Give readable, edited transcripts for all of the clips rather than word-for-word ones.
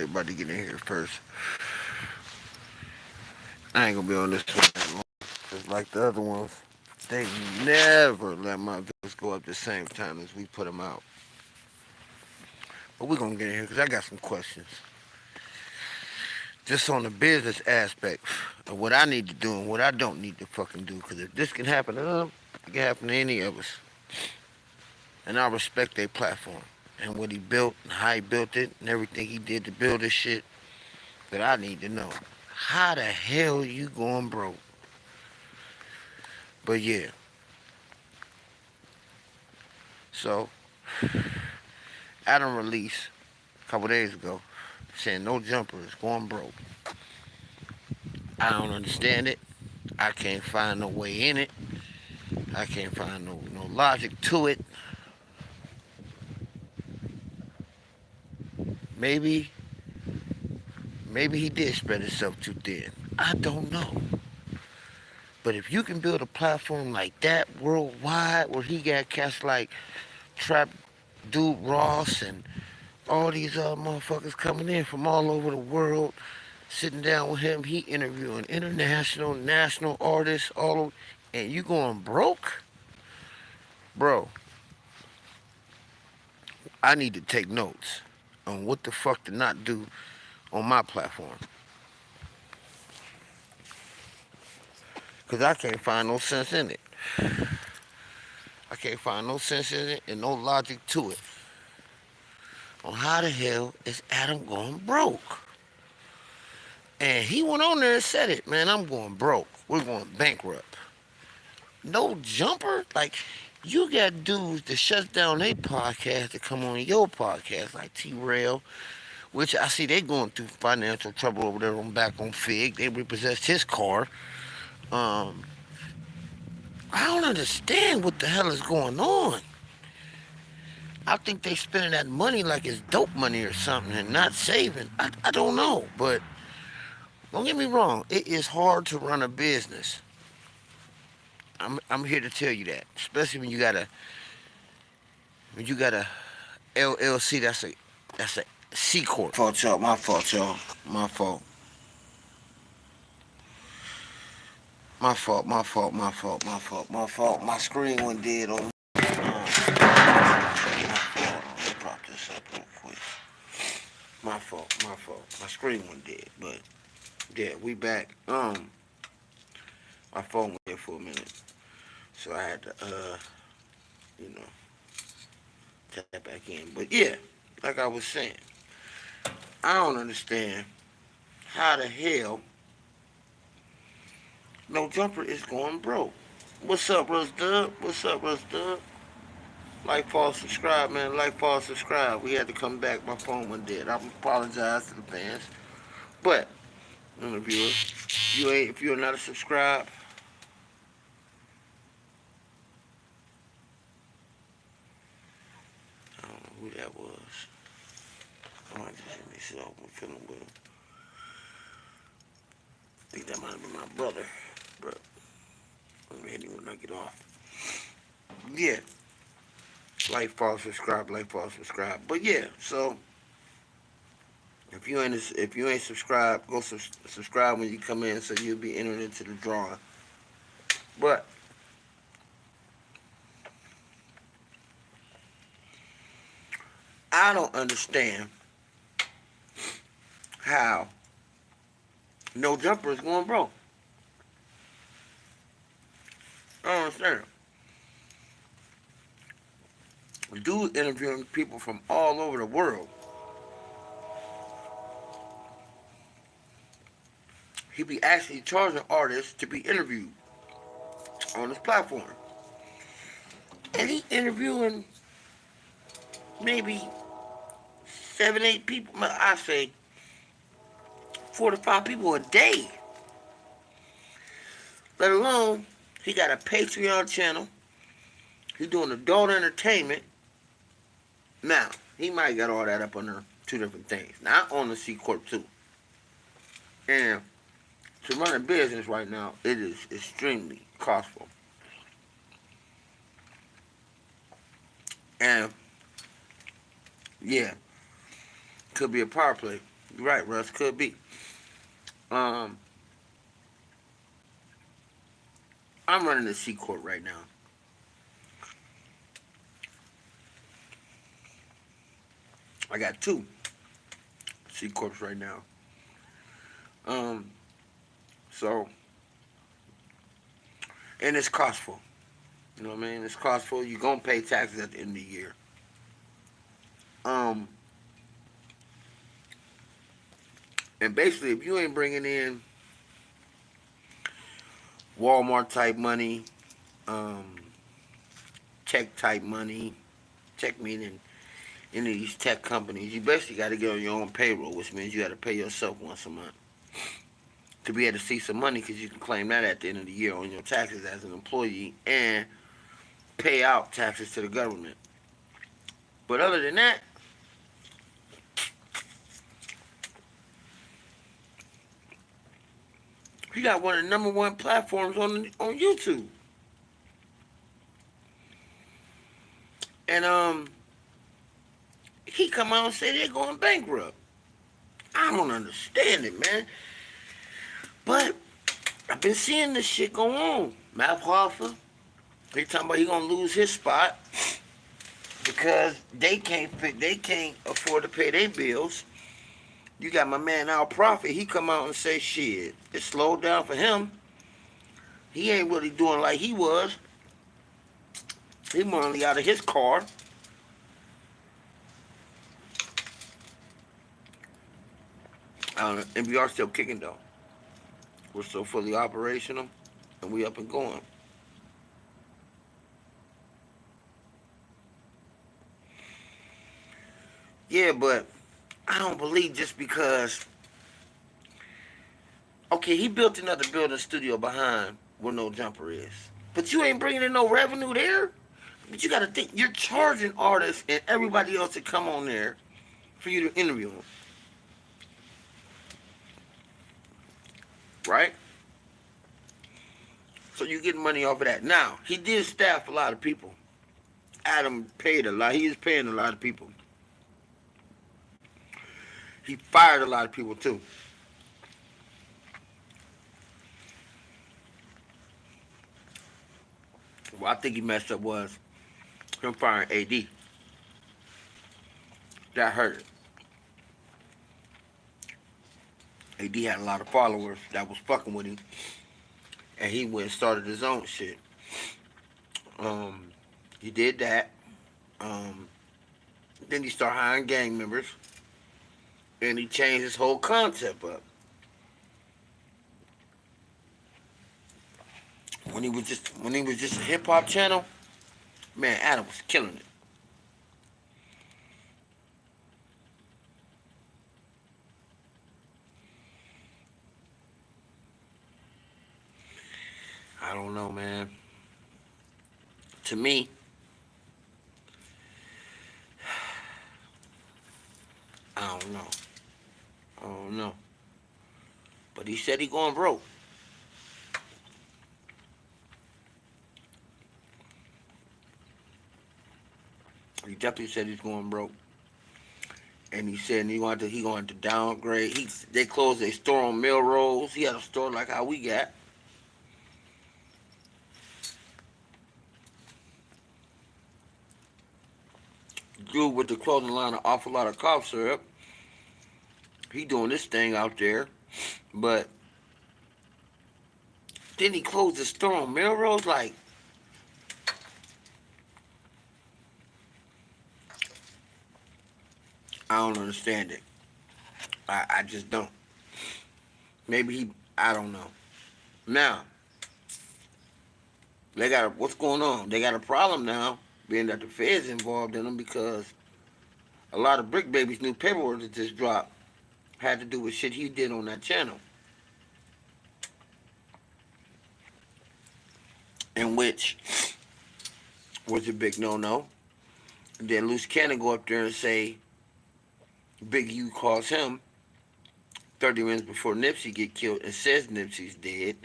everybody get in here first. I ain't gonna be on this one that long. Just like the other ones, they never let my videos go up the same time as we put them out. But we're gonna get in here because I got some questions. Just on the business aspect of what I need to do and what I don't need to fucking do. Because if this can happen to them, it can happen to any of us. And I respect their platform and what he built and how he built it and everything he did to build this shit. But I need to know how the hell you going broke? But yeah, so Adam released a couple days ago saying no jumper is going broke. I don't understand it. I can't find no way in it. I can't find no logic to it. Maybe maybe he did spread himself too thin. I don't know. But if you can build a platform like that worldwide where he got cats like Trap Dude Ross and all these other motherfuckers coming in from all over the world, sitting down with him, he interviewing international, national artists, all over, and you going broke? Bro, I need to take notes on what the fuck to not do on my platform. Because I can't find no sense in it. I can't find no sense in it and no logic to it. On how the hell is Adam going broke? And he went on there and said it, man, I'm going broke. We're going bankrupt. No jumper? Like, you got dudes that shuts down their podcast to come on your podcast, like T-Rail, which I see they going through financial trouble over there on back on Fig. They repossessed his car. Um, I don't understand what the hell is going on. I think they spending that money like it's dope money or something and not saving. I don't know, but don't get me wrong. It is hard to run a business. I'm here to tell you that, especially when you got a LLC. That's a C corp. Fault y'all. My fault y'all. My fault. My fault. My fault. My fault. My fault. My fault. My screen went dead on. My fault. Let's prop this up real quick. My fault. My fault. My screen went dead, but yeah, we back. My phone went dead for a minute, so I had to you know, tap back in. But yeah, like I was saying, I don't understand how the hell no jumper is going broke. What's up, Russ Dub? What's up, Russ Dub? Like, follow, subscribe, man. Like, follow, subscribe. We had to come back. My phone went dead. I apologize to the fans. But, viewers, if you're not a subscribe, I don't know who that was. I might just hit myself. I'm feeling with him. I think that might have been my brother. But, let me hit him when I get off. Yeah. Like, follow, subscribe, like, follow, subscribe. But yeah, so if you ain't subscribed, go subscribe when you come in, so you'll be entered into the drawing. But I don't understand how no jumper is going broke. I don't understand. Dude interviewing people from all over the world. He be actually charging artists to be interviewed on his platform. And he interviewing maybe 7, 8 people, I say 4 to 5 people a day. Let alone, he got a Patreon channel. He doing adult entertainment. Now, he might got all that up under 2 different things. Now, I own the C Corp too. And to run a business right now, it is extremely costly. And yeah, could be a power play. You're right, Russ. Could be. Um, I'm running a C corp right now. I got two C corps right now. Um, so and it's costful. You know what I mean? It's costful. You're gonna pay taxes at the end of the year. Um, and basically, if you ain't bringing in Walmart type money, um, tech type money, tech meaning any of these tech companies, you basically got to get on your own payroll, which means you got to pay yourself once a month to be able to see some money because you can claim that at the end of the year on your taxes as an employee and pay out taxes to the government. But other than that, he got one of the number one platforms on YouTube. And he come out and say they're going bankrupt. I don't understand it, man. But I've been seeing this shit go on. Matt Hoffa, he talking about he gonna lose his spot because they can't afford to pay their bills. You got my man Al Prophet. He come out and say shit. It slowed down for him. He ain't really doing like he was. He money out of his car. NBR still kicking though. We're still fully operational, and we up and going. Yeah, but I don't believe just because. Okay, he built another building studio behind where No Jumper is, but you ain't bringing in no revenue there. But you got to think you're charging artists and everybody else to come on there for you to interview them, right? So you get money off of that. Now he did staff a lot of people. Adam paid a lot. He is paying a lot of people. He fired a lot of people too. What I think he messed up was him firing AD. That hurt. AD had a lot of followers that was fucking with him, and he went and started his own shit. Um, he did that. Um, then he started hiring gang members, and he changed his whole concept up. When he was just a hip hop channel, man, Adam was killing it. I don't know, man. To me, I don't know. I don't know. But he said he going broke. He definitely said he's going broke. And he said he going to downgrade. They closed their store on Melrose. He had a store like how we got. Dude with the clothing line an awful lot of cough syrup. He doing this thing out there. But then he closed the store on Melrose. Like, I don't understand it. I just don't. Maybe I don't know. Now, what's going on? They got a problem now, being that the Fed's involved in them because a lot of Brick Baby's new paperwork that just dropped had to do with shit he did on that channel, in which was a big no-no. And then Loose Cannon go up there and say Big U calls him 30 minutes before Nipsey get killed and says Nipsey's dead.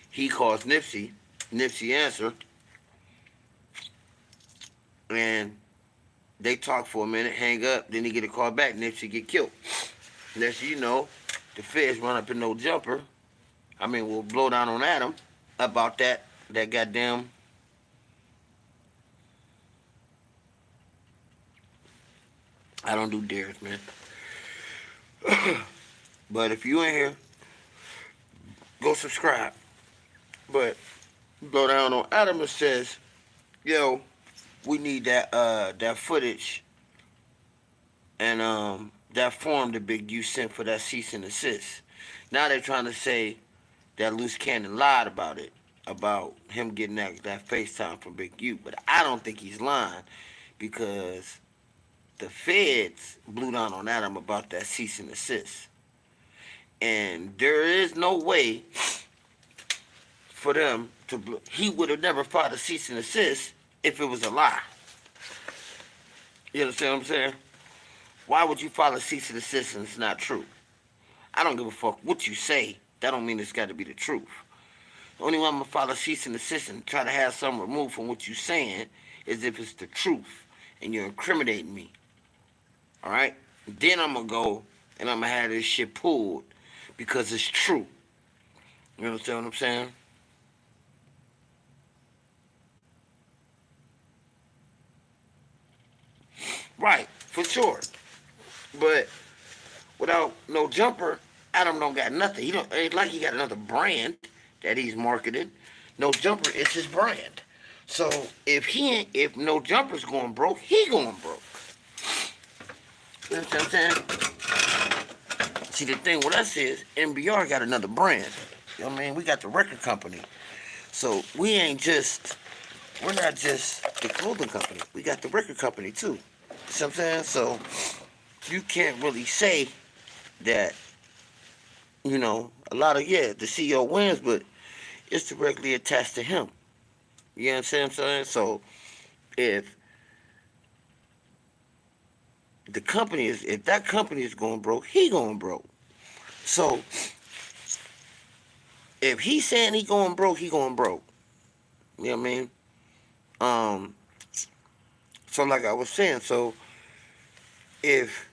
He calls Nipsey. Nipsey answer, and they talk for a minute, hang up. Then he get a call back. Nipsey get killed. Next you know, the feds run up in no jumper. We'll blow down on Adam about that goddamn. I don't do dares, man. But if you in here, go subscribe. But blow down on Adam and says, yo, we need that footage and that form the Big U sent for that cease and desist. Now they're trying to say that Loose Cannon lied about it, about him getting that FaceTime from Big U. But I don't think he's lying because the feds blew down on Adam about that cease and desist. And there is no way for them to. He would have never filed a cease and desist if it was a lie. You understand what I'm saying? Why would you file a cease and desist and it's not true? I don't give a fuck what you say. That don't mean it's got to be the truth. The only way I'm gonna file a cease and desist and try to have something removed from what you're saying is if it's the truth and you're incriminating me. All right? Then I'm gonna go and I'm gonna have this shit pulled because it's true. You understand what I'm saying? Right, for sure. But without no jumper, Adam don't got nothing. He don't ain't like he got another brand that he's marketing. No jumper is his brand. So if no jumper's going broke, he going broke. You know what I'm saying? See the thing with us is NBR got another brand. You know what I mean? We got the record company. So we're not just the clothing company. We got the record company too. You see what I'm saying? So you can't really say that, a lot of, the CEO wins, but it's directly attached to him. You understand what I'm saying? So if if that company is going broke, he going broke. So if he's saying he going broke, he going broke. You know what I mean? So like I was saying, so if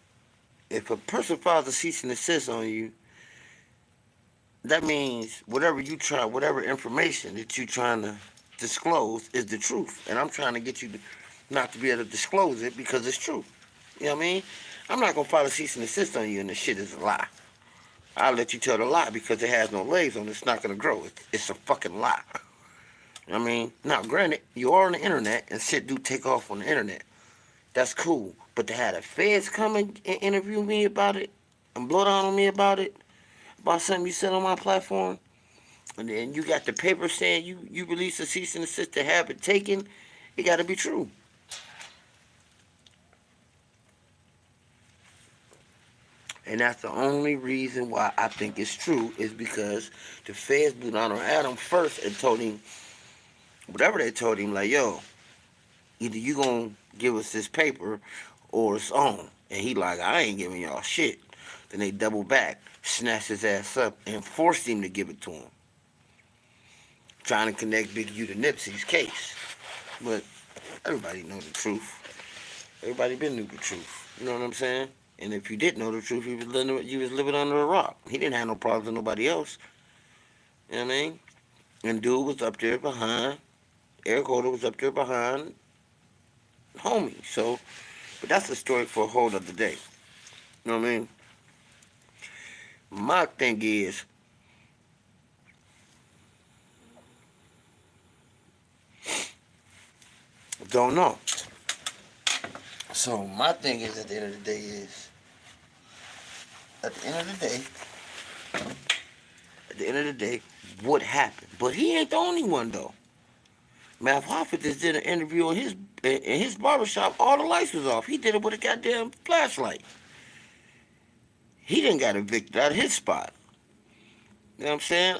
a person files a cease and desist on you, that means whatever information that you're trying to disclose is the truth. And I'm trying to get you not to be able to disclose it because it's true. You know what I mean? I'm not going to file a cease and desist on you and the shit is a lie. I'll let you tell the lie because it has no legs on it. It's not going to grow. It's a fucking lie. You know what I mean? Now, granted, you are on the internet and shit do take off on the internet. That's cool. But to have the feds come and interview me about it and blow down on me about something you said on my platform, and then you got the paper saying you released a cease and desist to have it taken, it got to be true. And that's the only reason why I think it's true is because the feds blew down on Adam first and told him, whatever they told him, like, yo, either you gonna give us this paper or it's on. And he like, I ain't giving y'all shit. Then they double back, snatched his ass up, and forced him to give it to him. Trying to connect Big U to Nipsey's case. But everybody know the truth. Everybody been knew the truth. You know what I'm saying? And if you didn't know the truth, you was living under a rock. He didn't have no problems with nobody else. You know what I mean? And dude was up there behind. Eric Holder was up there behind homie. So, but that's a story for a whole other day. You know what I mean? My thing is, don't know. So my thing is, at the end of the day, what happened? But he ain't the only one though. Math Hoffa just did an interview in his barbershop. All the lights was off. He did it with a goddamn flashlight. He didn't got evicted out of his spot. You know what I'm saying?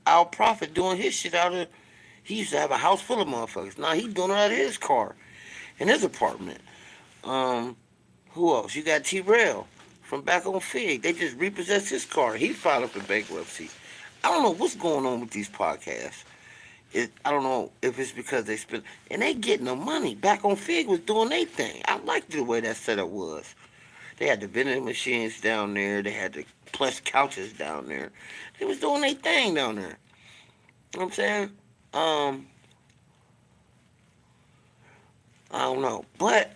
Our Prophet doing his shit out of. He used to have a house full of motherfuckers. Now he's doing it out of his car, in his apartment. Who else? You got T-Rail from back on Fig. They just repossessed his car. He filed for bankruptcy. I don't know what's going on with these podcasts. I don't know if it's because they spend, and they getting the money. Back on Fig was doing their thing. I liked the way that setup was. They had the vending machines down there. They had the plush couches down there. They was doing their thing down there. You know what I'm saying? Um, I don't know. But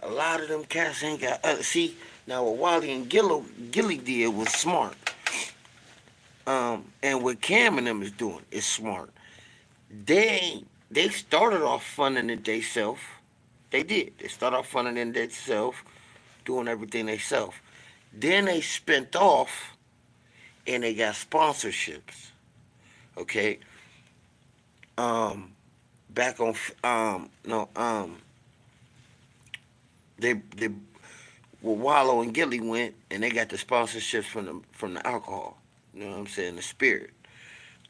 a lot of them cats ain't got... see, now what Wally and Gilly did was smart. And what Cam and them is doing is smart. They started off funding it themselves. They did. They started off funding it themselves, doing everything themselves. Then they spent off and they got sponsorships. Okay. Um, back on no they well Wallow and Gilly went and they got the sponsorships from the alcohol. You know what I'm saying? The spirit.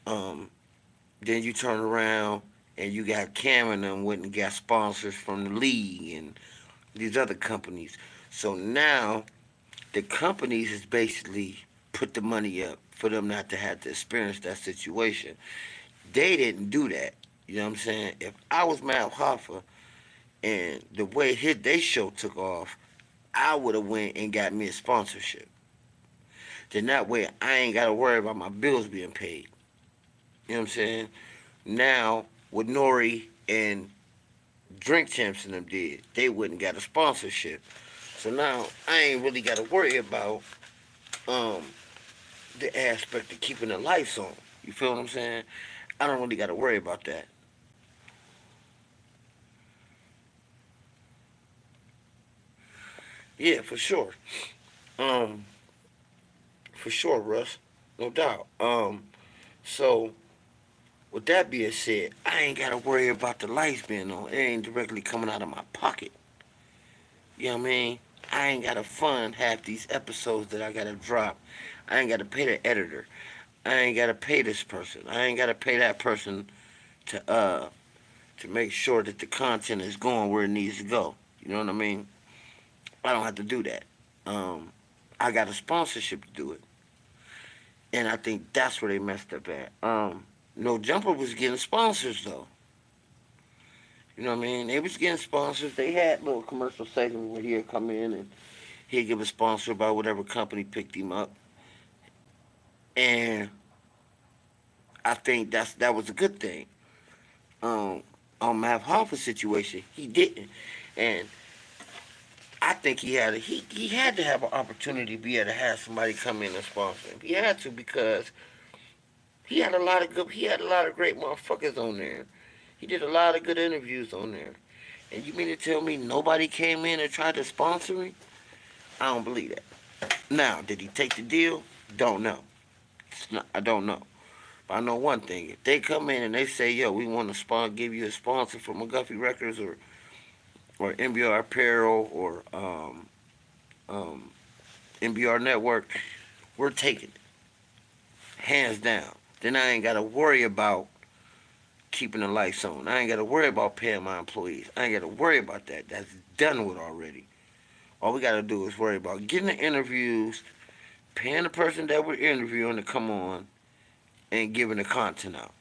Um, then you turn around and you got Cam and them went and got sponsors from the league and these other companies. So now the companies is basically put the money up for them not to have to experience that situation. They didn't do that. You know what I'm saying? If I was Matt Hoffa and the way they show took off, I would have went and got me a sponsorship. Then that way I ain't got to worry about my bills being paid. You know what I'm saying? Now, what Nori and Drink Champs and them did, they wouldn't got a sponsorship. So now I ain't really got to worry about um, the aspect of keeping the lights on. You feel what I'm saying? I don't really got to worry about that. Yeah, for sure. Um, for sure, Russ. No doubt. So with that being said, I ain't gotta worry about the lights being on. It ain't directly coming out of my pocket. You know what I mean? I ain't gotta fund half these episodes that I gotta drop. I ain't gotta pay the editor. I ain't gotta pay this person. I ain't gotta pay that person to make sure that the content is going where it needs to go. You know what I mean? I don't have to do that. Um, I got a sponsorship to do it, and I think that's where they messed up at. No Jumper was getting sponsors though. You know what I mean? They was getting sponsors. They had little commercial segments where he'd come in and he'd give a sponsor about whatever company picked him up, and I think that was a good thing. Um, on Matt Hoffa's situation, he didn't, and I think he had to have an opportunity to be able to have somebody come in and sponsor him. He had to because he had a lot of great motherfuckers on there. He did a lot of good interviews on there. And you mean to tell me nobody came in and tried to sponsor him? I don't believe that. Now, did he take the deal? Don't know. I don't know. But I know one thing. If they come in and they say, yo, we want to give you a sponsor for McGuffey Records or MBR Apparel or um, MBR Network, we're taking it. Hands down. Then I ain't got to worry about keeping the lights on. I ain't got to worry about paying my employees. I ain't got to worry about that. That's done with already. All we got to do is worry about getting the interviews, paying the person that we're interviewing to come on, and giving the content out.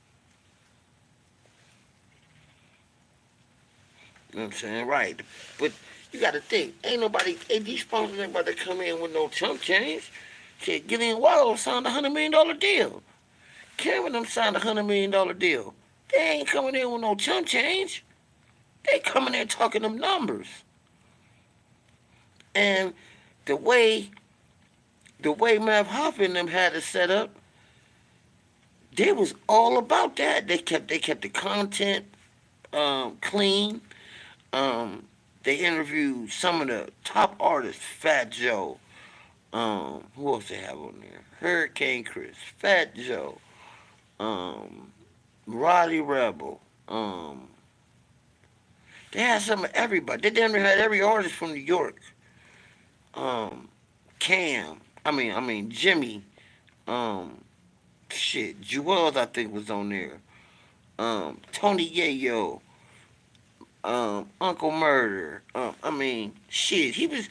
You know what I'm saying? Right. But you got to think, ain't these sponsors ain't about to come in with no chump change. Shit, Gillian Wallow signed a $100 million deal. Kevin them signed a $100 million deal. They ain't coming in with no chump change. They coming in talking them numbers. And the way Mav Hoffa and them had it set up, they was all about that. They kept the content clean. Um, they interviewed some of the top artists, Fat Joe. Who else they have on there? Hurricane Chris, Fat Joe, um, Roddy Rebel. They had some of everybody. They damn near had every artist from New York. Um, Cam. I mean Jimmy. Um, Jewels I think was on there. Tony Yayo. Uncle Murder. He was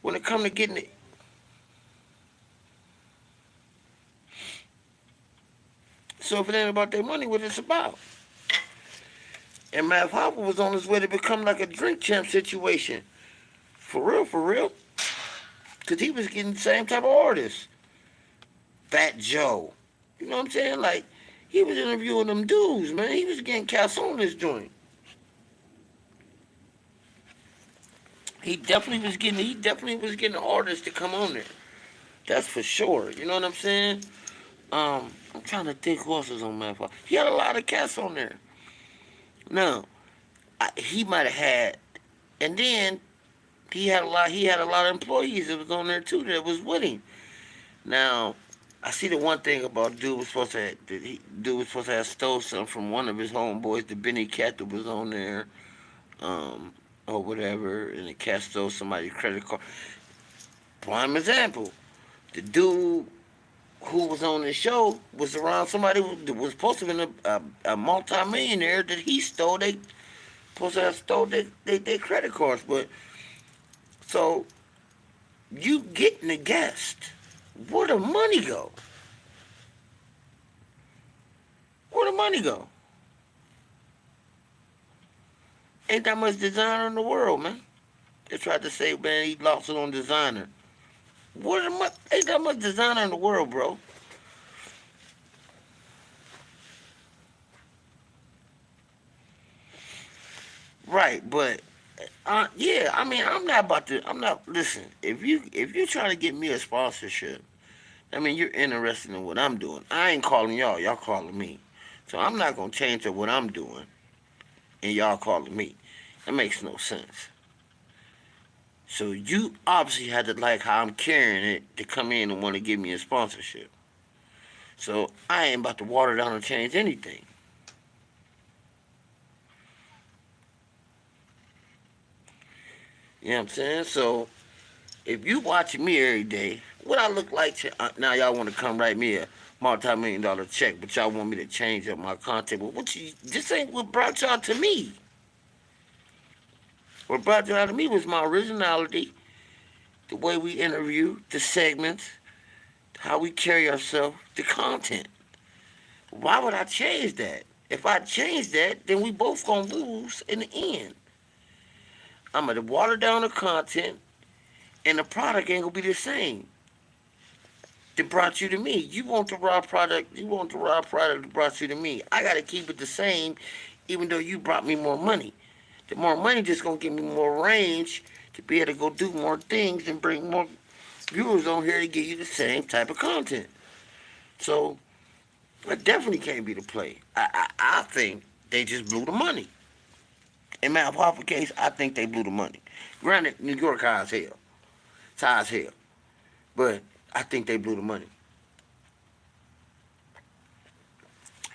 when it come to getting it. So if it ain't about their money, what it's about? And Matt Hopper was on his way to become like a drink champ situation. For real, for real. Because he was getting the same type of artists. Fat Joe. You know what I'm saying? Like, he was interviewing them dudes, man. He was getting cats on this joint. He definitely was getting artists to come on there. That's for sure. You know what I'm saying? I'm trying to think who else was on Mad Fire. He had a lot of cats on there. Now, he might have had, and then he had a lot of employees that was on there too that was with him. Now, I see the one thing about dude was supposed to have stole something from one of his homeboys, the Benny Cat that was on there, um, or whatever, and the cat stole somebody's credit card. Prime example, the dude who was on the show was around somebody who was supposed to be a multi-millionaire that he stole. They supposed to have stole their credit cards, but so you getting the guest. Where the money go? Where the money go? Ain't that much designer in the world, man. They tried to say, man, he lost it on designer. Ain't that much designer in the world, bro. Right, but yeah, I mean, I'm not about to. I'm not. Listen, if you trying to get me a sponsorship, I mean, you're interested in what I'm doing. I ain't calling y'all. Y'all calling me. So I'm not gonna change up what I'm doing, and y'all calling me. That makes no sense. So you obviously had to like how I'm carrying it to come in and want to give me a sponsorship. So I ain't about to water down or change anything. You know what I'm saying? So if you watching me every day, what I look like now y'all want to come write me a multi-million-dollar check, but y'all want me to change up my content. But this ain't what brought y'all to me. What brought y'all to me was my originality, the way we interview, the segments, how we carry ourselves, the content. Why would I change that? If I change that, then we both gonna lose in the end. I'm gonna water down the content, and the product ain't gonna be the same. That brought you to me. You want the raw product. You want the raw product that brought you to me. I gotta keep it the same, even though you brought me more money. The more money just gonna give me more range to be able to go do more things and bring more viewers on here to give you the same type of content. So that definitely can't be the play. I think they just blew the money. In my Papa case, I think they blew the money. Granted, New York high as hell. It's high as hell. But I think they blew the money.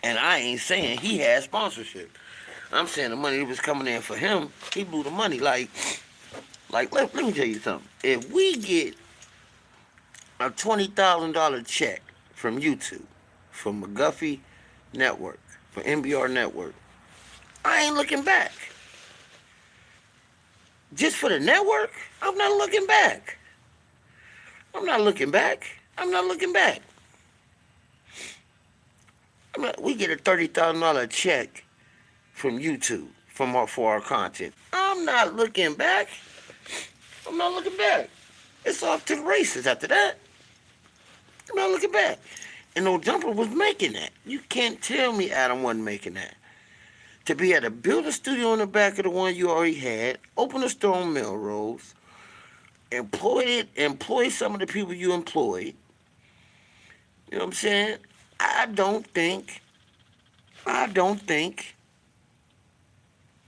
And I ain't saying he had sponsorship. I'm saying the money that was coming in for him, he blew the money. Let me tell you something. If we get a $20,000 check from YouTube, from McGuffey Network, from NBR Network, I ain't looking back. Just for the network, I'm not looking back. I'm not looking back. I'm not looking back. We get a $30,000 check from YouTube for our content. I'm not looking back. I'm not looking back. It's off to the races after that. I'm not looking back. And no jumper was making that. You can't tell me Adam wasn't making that. To be able to build a studio in the back of the one you already had, open a store on Melrose, employ some of the people you employed. You know what I'm saying? I don't think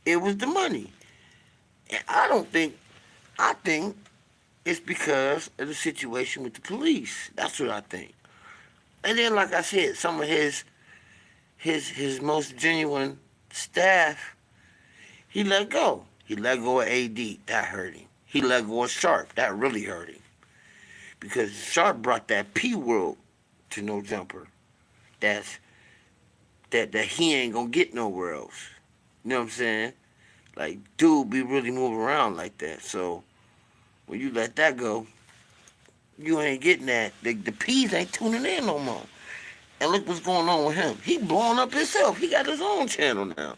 it was the money. And I think it's because of the situation with the police. That's what I think. And then, like I said, some of his most genuine staff, he let go. He let go of AD. That hurt him. He let go of Sharp. That really hurt him. Because Sharp brought that P world to No Jumper. That he ain't gonna get nowhere else. You know what I'm saying? Like, dude be really moving around like that. So when you let that go, you ain't getting that. The P's ain't tuning in no more. And look what's going on with him. He blowing up himself. He got his own channel now.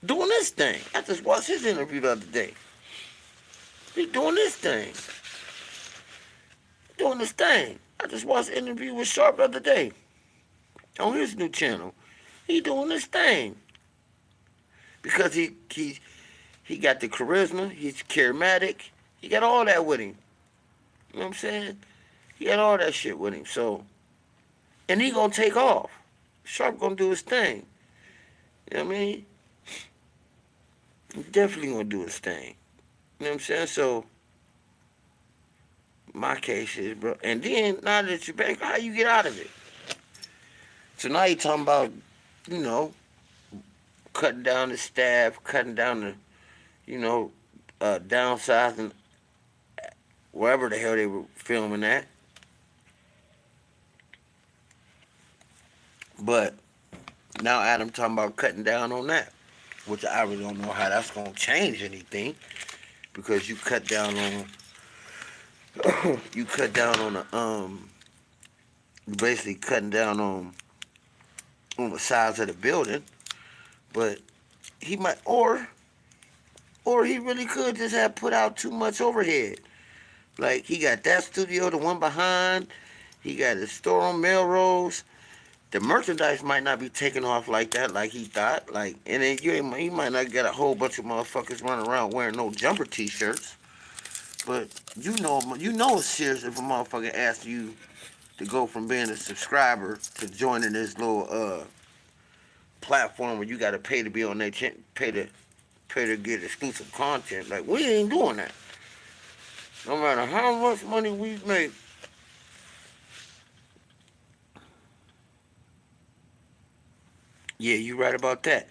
Doing this thing. I just watched his interview the other day. He doing this thing. doing this thing. I just watched an interview with Sharp the other day on his new channel. He doing this thing because he got the charisma. He's charismatic. He got all that with him. You know what I'm saying? He got all that shit with him. So, and he gonna take off. Sharp gonna do his thing. You know what I mean? He definitely gonna do his thing. You know what I'm saying? So, my case is, bro. And then now that you're back, how you get out of it? So now you talking about, you know, cutting down the staff, cutting down the, you know, downsizing wherever the hell they were filming at. But now Adam talking about cutting down on that, which I really don't know how that's gonna change anything because you cut down on you cut down on the you basically cutting down on the size of the building, but he might or he really could just have put out too much overhead. Like he got that studio, the one behind, he got his store on Melrose. The merchandise might not be taking off like that, like he thought. Like, and then he might not get a whole bunch of motherfuckers running around wearing no jumper T-shirts. But you know it's serious if a motherfucker asks you to go from being a subscriber to joining this little platform where you got to pay to be on their pay to get exclusive content. Like we ain't doing that. No matter how much money we make. Yeah, you right about that.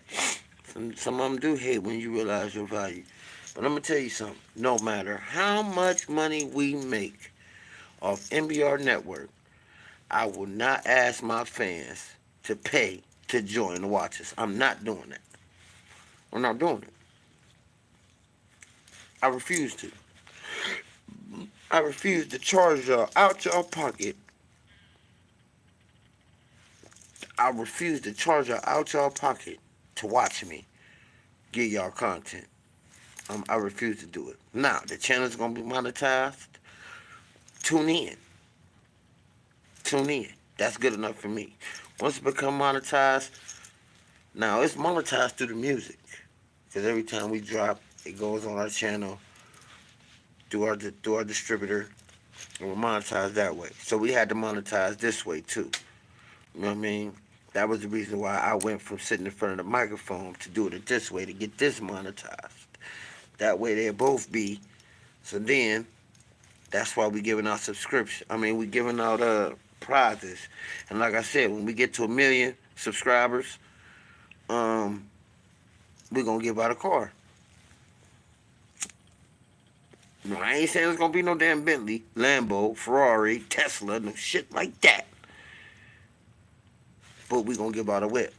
Some of them do hate when you realize your value. But I'm going to tell you something. No matter how much money we make off MBR Network, I will not ask my fans to pay to join the watches. I'm not doing that. I'm not doing it. I refuse to. I refuse to charge y'all out your pocket. I refuse to charge y'all out your pocket to watch me get y'all content. I refuse to do it. Now, the channel's going to be monetized. Tune in. Tune in. That's good enough for me. Once it become monetized, now it's monetized through the music. Because every time we drop, it goes on our channel through our distributor, and we're monetized that way. So we had to monetize this way too. You know what I mean? That was the reason why I went from sitting in front of the microphone to doing it this way to get this monetized. That way they'll both be. So then, that's why we giving out subscription. I mean, we giving out prizes. And like I said, when we get to 1 million subscribers, we're gonna give out a car. No, I ain't saying it's gonna be no damn Bentley, Lambo, Ferrari, Tesla, no shit like that. But we gonna give out a whip.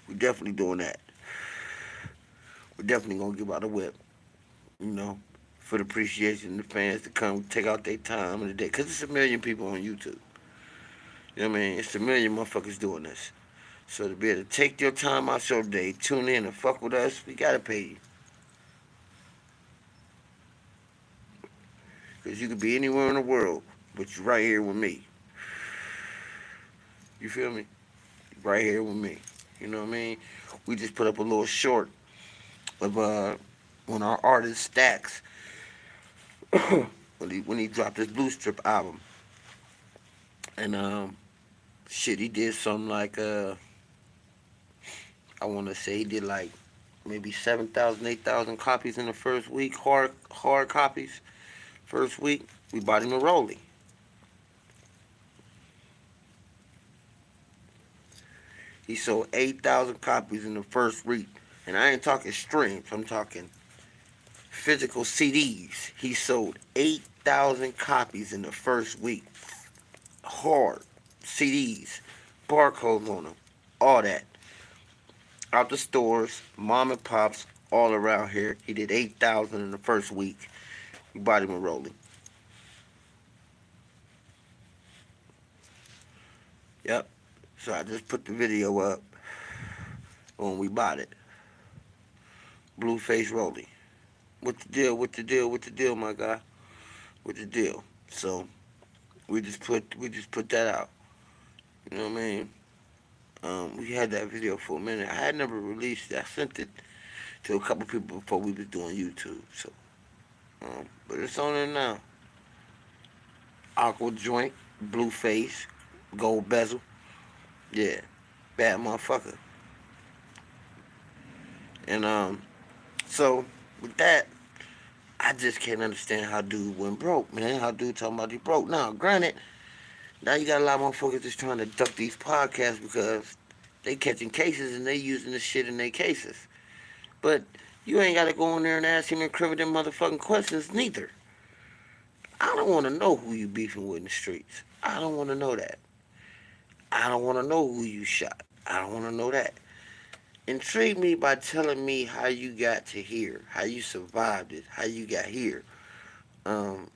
We definitely doing that. We're definitely gonna give out a whip. You know, for the appreciation of the fans to come take out their time in the day. Cause it's 1 million people on YouTube. You know what I mean? It's 1 million motherfuckers doing this. So to be able to take your time out your day, tune in and fuck with us, we gotta pay you. Because you could be anywhere in the world, but you're right here with me. You feel me? Right here with me. You know what I mean? We just put up a little short of when our artist Stacks when he dropped his Blue Strip album. And shit, he did something like I wanna say he did like maybe 7,000, 8,000 copies in the first week, hard copies. First week, we bought him a Rollie. He sold 8,000 copies in the first week. And I ain't talking streams, I'm talking physical CDs. He sold 8,000 copies in the first week. Hard CDs, barcodes on them, all that. Out the stores, mom and pops, all around here. He did 8,000 in the first week. We bought him a Rollie. Yep. So I just put the video up when we bought it. Blueface Rolly. What the deal? What the deal? What the deal, my guy? What the deal? So we just put that out. You know what I mean? We had that video for a minute. I had never released it. I sent it to a couple people before we was doing YouTube. So, but it's on there now. Aqua joint, blue face, gold bezel. Yeah, bad motherfucker. And so with that, I just can't understand how dude went broke, man. How dude talking about he broke. Now, granted, now you got a lot of motherfuckers just trying to duck these podcasts because they catching cases and they using this shit in their cases. But you ain't gotta go in there and ask him incriminating motherfucking questions neither. I don't want to know who you beefing with in the streets. I don't want to know that. I don't want to know who you shot. I don't want to know that. Intrigue me by telling me how you got to here, how you survived it, how you got here, um,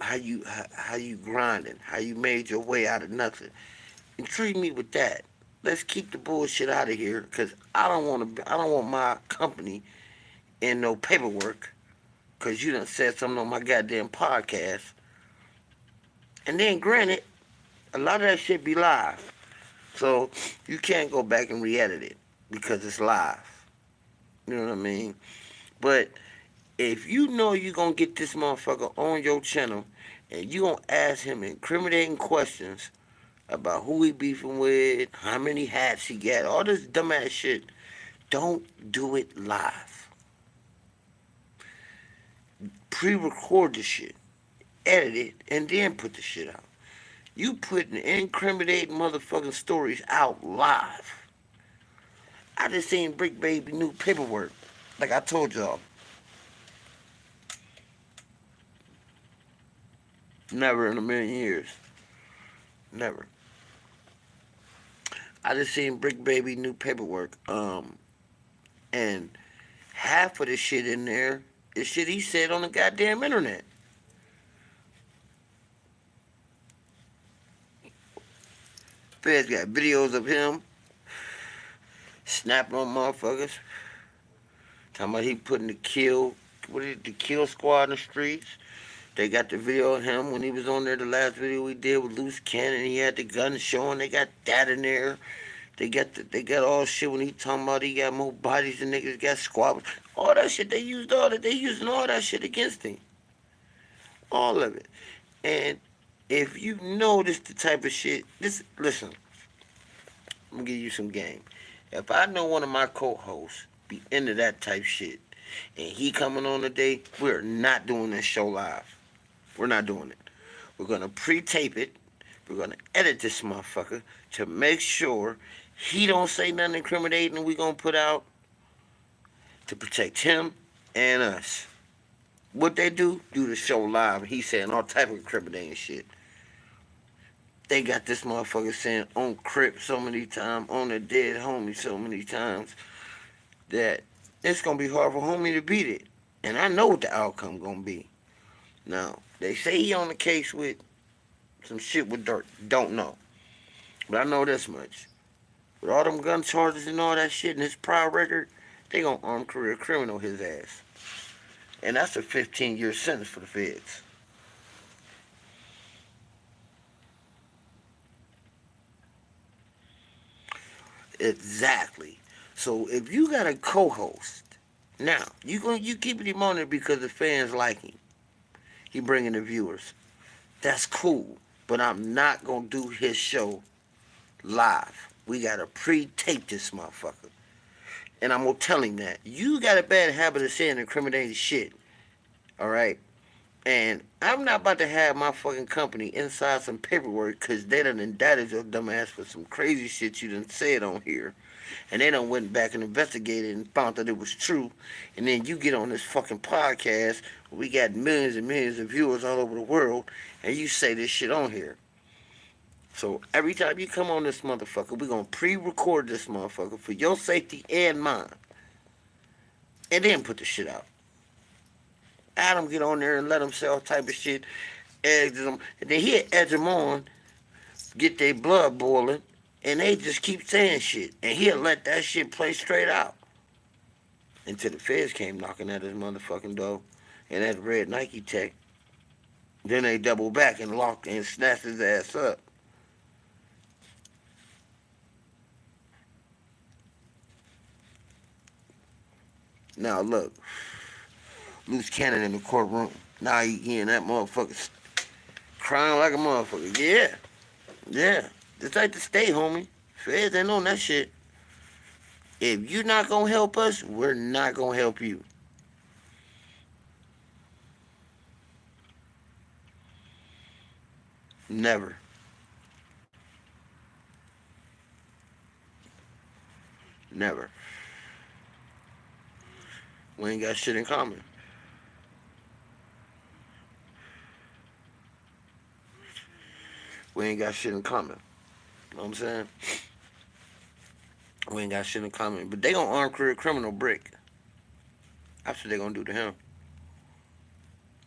how you grinding, how you made your way out of nothing. Intrigue me with that. Let's keep the bullshit out of here, cause I don't want to. I don't want my company in no paperwork, cause you done said something on my goddamn podcast. And then, granted, a lot of that shit be live, so you can't go back and re-edit it because it's live. You know what I mean? But if you know you gonna get this motherfucker on your channel and you gonna ask him incriminating questions about who he beefing with, how many hats he got, all this dumbass shit, don't do it live. Pre-record the shit, edit it, and then put the shit out. You putting incriminating motherfucking stories out live. I just seen Brick Baby new paperwork. Like I told y'all. Never in a million years. Never. I just seen Brick Baby new paperwork. And half of the shit in there is shit he said on the goddamn internet. Feds got videos of him snapping on motherfuckers. Talking about he putting the kill squad in the streets. They got the video of him when he was on there, the last video we did with Loose Cannon. He had the gun showing. They got that in there. They got all shit when he talking about he got more bodies than niggas got squabbling. All that shit, they using all that shit against him. All of it. And if you know this the type of shit, listen, I'm gonna give you some game. If I know one of my co-hosts be into that type shit, and he coming on today, we're not doing this show live. We're not doing it. We're gonna pre-tape it. We're gonna edit this motherfucker to make sure he don't say nothing incriminating we gonna put out to protect him and us. What they do the show live. He saying all type of incriminating shit. They got this motherfucker saying on Crip so many times, on the dead homie so many times, that it's gonna be hard for homie to beat it. And I know what the outcome gonna be. Now, they say he on the case with some shit with dirt. Don't know. But I know this much. With all them gun charges and all that shit and his prior record, they gonna armed career criminal his ass. And that's a 15-year sentence for the feds. Exactly. So if you got a co-host, now you keeping him on there because the fans like him. He bringing the viewers. That's cool. But I'm not gonna do his show live. We gotta pre-tape this motherfucker. And I'm gonna tell him that. You got a bad habit of saying incriminating shit. Alright? And I'm not about to have my fucking company inside some paperwork because they done indicted your dumb ass for some crazy shit you done said on here. And they done went back and investigated and found that it was true. And then you get on this fucking podcast where we got millions and millions of viewers all over the world and you say this shit on here. So every time you come on this motherfucker, we're going to pre-record this motherfucker for your safety and mine. And then put the shit out. Adam get on there and let him say all type of shit. Edge them. And then he'll edge them on, get their blood boiling, and they just keep saying shit. And he'll let that shit play straight out. until the feds came knocking at his motherfucking door and that red Nike tech. Then they doubled back and locked and snatched his ass up. Now look, loose cannon in the courtroom. Now he in that motherfucker crying like a motherfucker. Yeah, yeah. Just like the state, homie. Feds ain't on that shit. If you not gonna help us, we're not gonna help you. Never. Never. We ain't got shit in common. We ain't got shit in common. You know what I'm saying? We ain't got shit in common. But they gonna arm career criminal Brick. That's what they gonna do to him.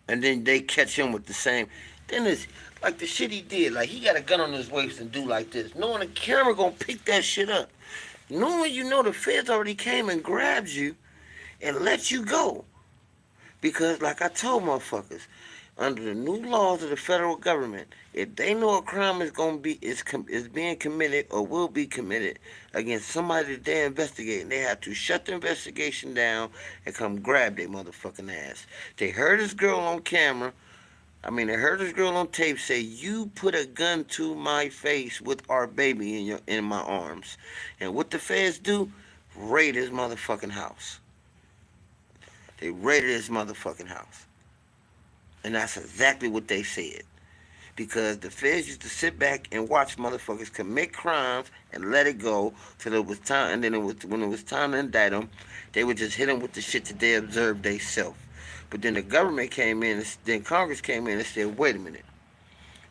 And then they catch him with the same. Then it's like the shit he did. Like he got a gun on his waist and do like this. Knowing the camera gonna pick that shit up. Knowing you know the feds already came and grabbed you and let you go. Because like I told motherfuckers, under the new laws of the federal government, if they know a crime is gonna be is being committed or will be committed against somebody that they're investigating, they have to shut the investigation down and come grab their motherfucking ass. They heard this girl on camera. They heard this girl on tape say, "You put a gun to my face with our baby in my arms," and what the feds do? Raid his motherfucking house. They raided his motherfucking house. And that's exactly what they said. Because the feds used to sit back and watch motherfuckers commit crimes and let it go till it was time. And then when it was time to indict them, they would just hit them with the shit that they observed they self. But then the government came in, then Congress came in and said, wait a minute.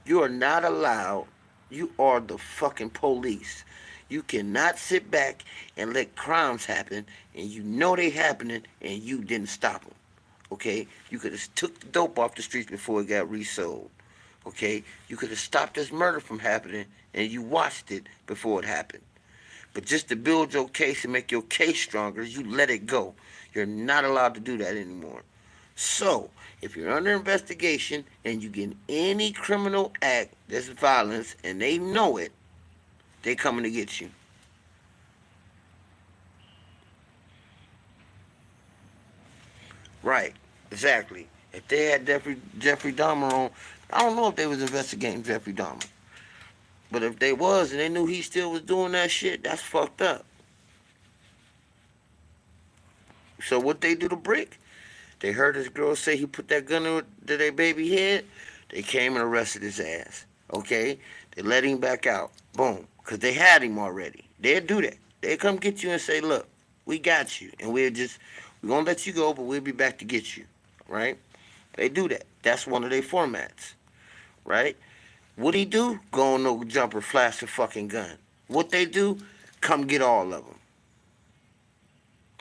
You are not allowed. You are the fucking police. You cannot sit back and let crimes happen, and you know they happening, and you didn't stop them. Okay? You could have took the dope off the streets before it got resold. Okay? You could have stopped this murder from happening, and you watched it before it happened. But just to build your case and make your case stronger, you let it go. You're not allowed to do that anymore. So, if you're under investigation and you get any criminal act that's violence and they know it, they coming to get you. Right, exactly. If they had Jeffrey Dahmer on, I don't know if they was investigating Jeffrey Dahmer. But if they was and they knew he still was doing that shit, that's fucked up. So what they do to Brick? They heard this girl say he put that gun to their baby head. They came and arrested his ass. Okay? They let him back out. Boom. Because they had him already. They'll do that. They'll come get you and say, look, we got you. And we're going to let you go, but we'll be back to get you. Right? They do that. That's one of their formats. Right? What he do? Go on no jumper, flash a fucking gun. What they do? Come get all of them.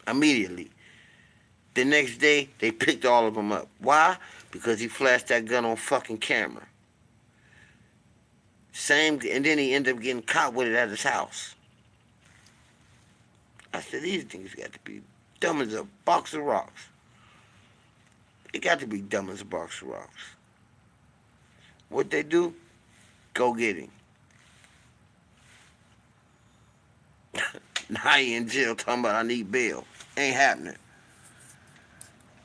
Immediately. The next day, they picked all of them up. Why? Because he flashed that gun on fucking camera. And then he ended up getting caught with it at his house. I said, these things got to be dumb as a box of rocks. It got to be dumb as a box of rocks. What they do? Go get him. Now he in jail talking about I need bail. Ain't happening.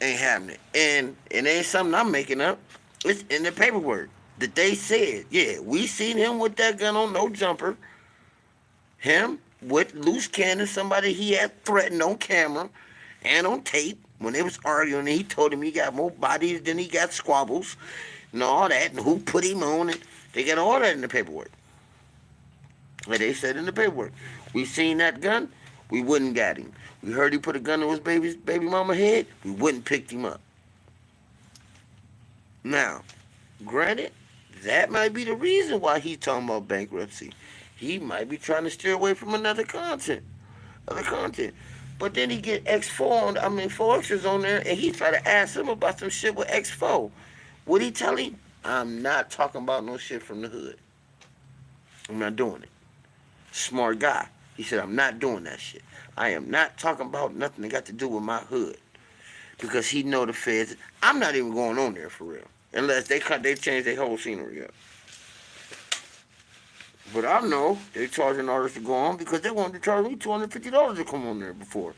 Ain't happening. And it ain't something I'm making up. It's in the paperwork that they said, yeah, we seen him with that gun on no jumper. Him with loose cannon, somebody he had threatened on camera and on tape when they was arguing. And he told him he got more bodies than he got squabbles and all that, and who put him on it. They got all that in the paperwork. Like they said in the paperwork, we seen that gun, we wouldn't got him. We heard he put a gun to his baby mama head, we wouldn't picked him up. Now, granted, that might be the reason why he's talking about bankruptcy. He might be trying to steer away from other content. But then he get X4 4 extras on there, and he try to ask him about some shit with X4. What he tell him? I'm not talking about no shit from the hood. I'm not doing it. Smart guy. He said, I'm not doing that shit. I am not talking about nothing that got to do with my hood. Because he know the feds. I'm not even going on there for real. Unless they change their whole scenery up. But I know they charging artists to go on because they wanted to charge me $250 to come on there before.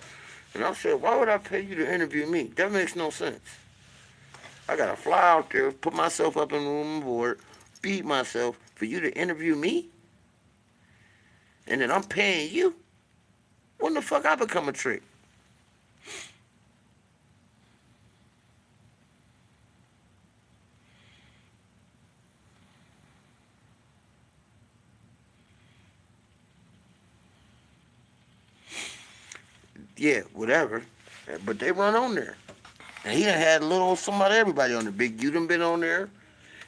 And I said, why would I pay you to interview me? That makes no sense. I gotta fly out there, put myself up in room and board, feed myself for you to interview me, and then I'm paying you. When the fuck I become a trick? Yeah, whatever. But they run on there. And he done had little somebody, everybody on there. Big U done been on there.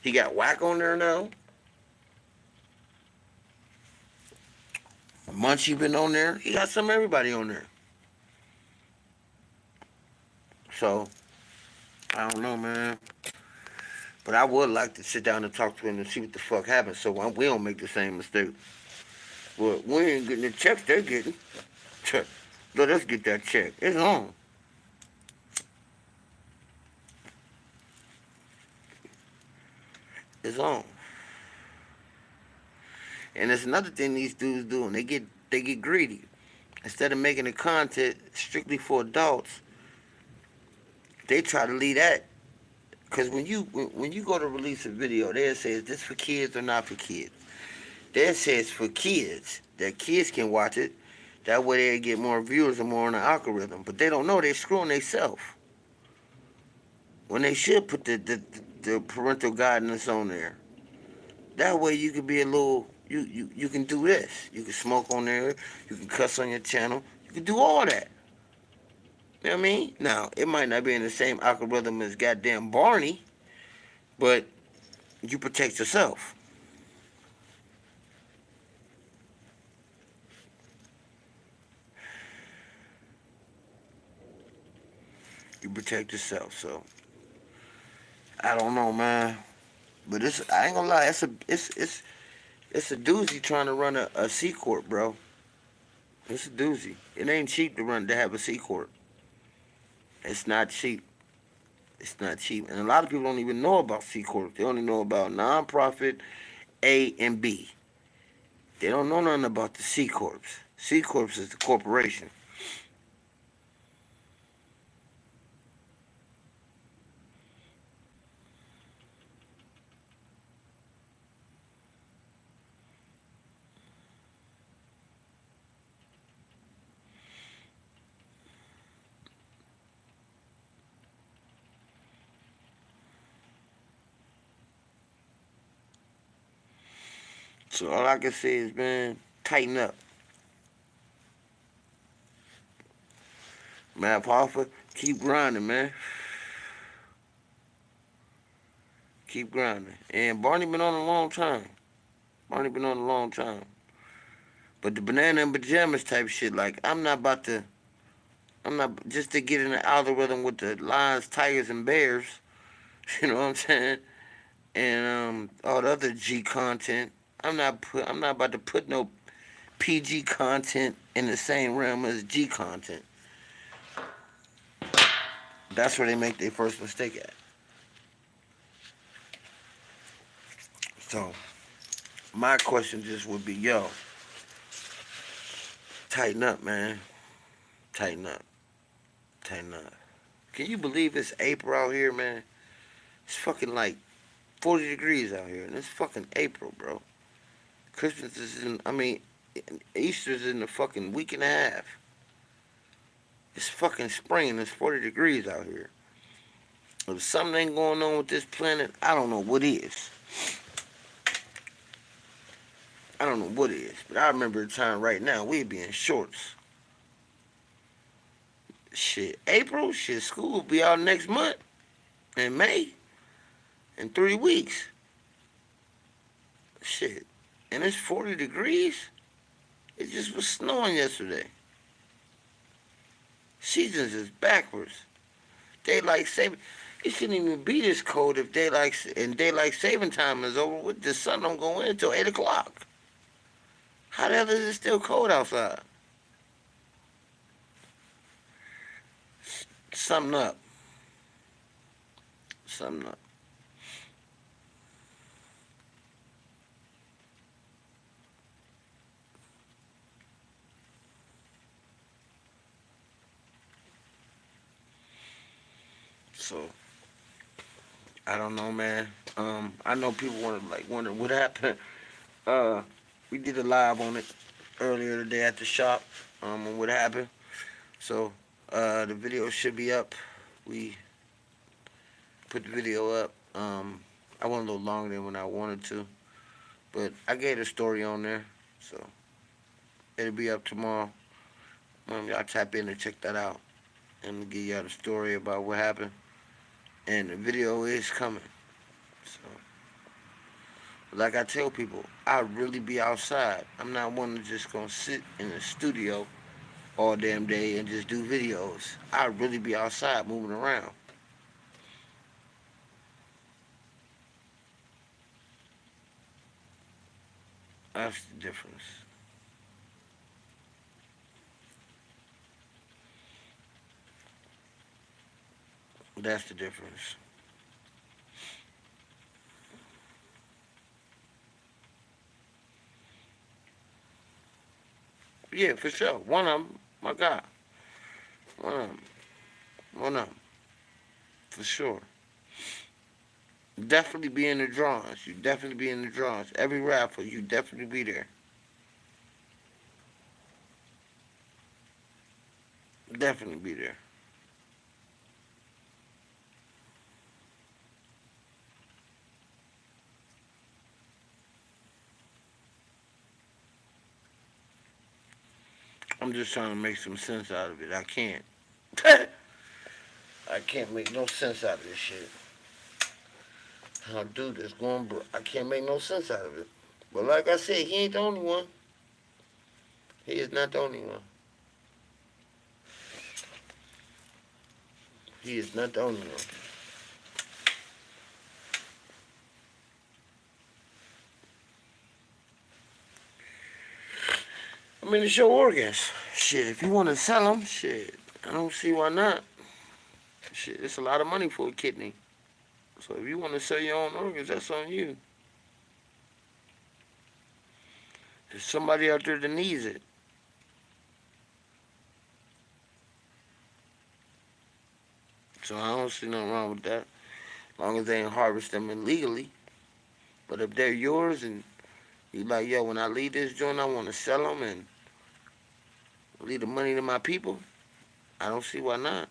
He got Whack on there now. Munchie been on there. He got some everybody on there. So, I don't know, man. But I would like to sit down and talk to him and see what the fuck happened so we don't make the same mistake. But we ain't getting the checks they're getting. Let us get that check. It's on. It's on. And it's another thing these dudes do, and they get greedy. Instead of making the content strictly for adults, they try to leave that. Because when you go to release a video, they'll say, is this for kids or not for kids? They'll say it's for kids, that kids can watch it. That way they'll get more viewers and more on the algorithm. But they don't know they're screwing themselves. When they should put the parental guidance on there. That way you can be a little, you can do this. You can smoke on there. You can cuss on your channel. You can do all that. You know what I mean? Now, it might not be in the same algorithm as goddamn Barney, but you protect yourself. You protect yourself, so I don't know, man. But I ain't gonna lie, it's a doozy trying to run a C corp, bro. It's a doozy. It ain't cheap to have a C corp. It's not cheap. It's not cheap, and a lot of people don't even know about C corp. They only know about nonprofit A and B. They don't know nothing about the C corps. C corps is the corporation. So all I can say is, man, tighten up. Man, Alpha, keep grinding, man. Keep grinding. And Barney been on a long time. Barney been on a long time. But the banana and pajamas type shit, like, I'm not, just to get in the algorithm with the lions, tigers, and bears, you know what I'm saying? And all the other G content. I'm not about to put no PG content in the same realm as G content. That's where they make their first mistake at. So, my question just would be, yo, tighten up, man. Tighten up. Tighten up. Can you believe it's April out here, man? It's fucking like 40 degrees out here, and it's fucking April, bro. Christmas is Easter's in a fucking week and a half. It's fucking spring, and it's 40 degrees out here. If something ain't going on with this planet, I don't know what is. I don't know what is, but I remember the time right now, we'd be in shorts. Shit, April, shit, school will be out next month. In May. In 3 weeks. Shit. And it's 40 degrees. It just was snowing yesterday. Seasons is backwards. Daylight saving. It shouldn't even be this cold if daylight saving time is over with. The sun don't go in until 8 o'clock. How the hell is it still cold outside? Something up. Something up. So I don't know, man. I know people want to like wonder what happened. Uh, we did a live on it earlier today at the shop. On what happened. So the video should be up. We put the video up. I went a little longer than when I wanted to, but I gave the story on there, so it'll be up tomorrow. Y'all tap in and check that out, and give y'all the story about what happened. And the video is coming. So, like I tell people, I really be outside. I'm not one to just gonna sit in the studio all damn day and just do videos. I really be outside moving around. That's the difference. That's the difference. Yeah, for sure. One of them, my God. One of them. One of them. For sure. Definitely be in the drawings. You definitely be in the drawings. Every raffle, you definitely be there. Definitely be there. I'm just trying to make some sense out of it. I can't. I can't make no sense out of this shit. I'll do this going broke. I can't make no sense out of it. But like I said, he ain't the only one. He is not the only one. He is not the only one. I mean, it's your organs. Shit, if you want to sell them, shit, I don't see why not. Shit, it's a lot of money for a kidney. So if you want to sell your own organs, that's on you. There's somebody out there that needs it. So I don't see nothing wrong with that. As long as they ain't harvest them illegally. But if they're yours and you like, yo, when I leave this joint, I want to sell them and leave the money to my people, I don't see why not.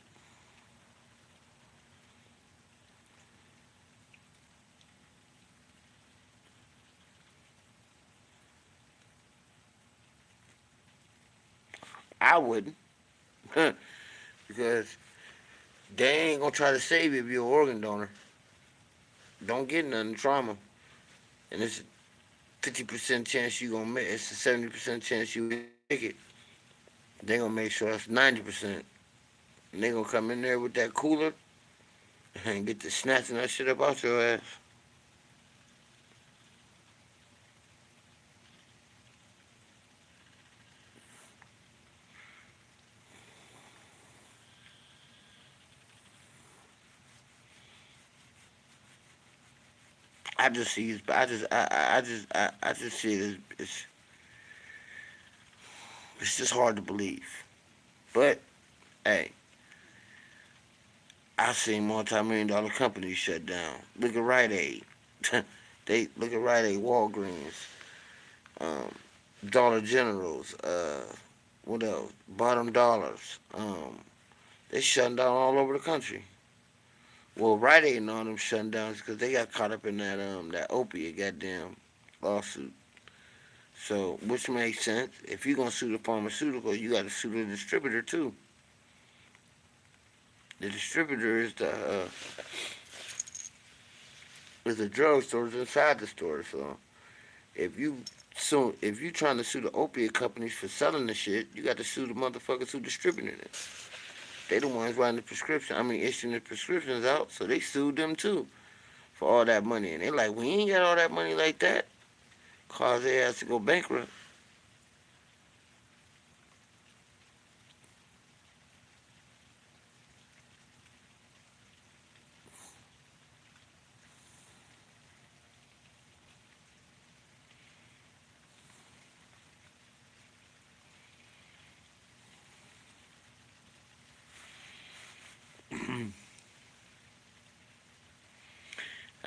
I wouldn't. Because they ain't going to try to save you if you're an organ donor. Don't get nothing trauma. And it's a 50% chance you going to make it. It's a 70% chance you make it. They going to make sure it's 90%. And they going to come in there with that cooler and get to snatching that shit up out your ass. I just see it. I just see it as it's just hard to believe. But hey, I've seen multi-million-dollar companies shut down. Look at Rite Aid. They look at Rite Aid, Walgreens, um, Dollar Generals. What else? Bottom Dollars. They shutting down all over the country. Well, Rite Aid and all them shutting down because they got caught up in that opiate goddamn lawsuit. So, which makes sense. If you're gonna sue the pharmaceutical, you got to sue the distributor too. The distributor is the drugstores inside the store. So, if you trying to sue the opiate companies for selling the shit, you got to sue the motherfuckers who distributing it. They the ones writing the prescription. I mean, issuing the prescriptions out. So they sued them too for all that money. And they like, we ain't got all that money like that. Cause they ass to go bankrupt.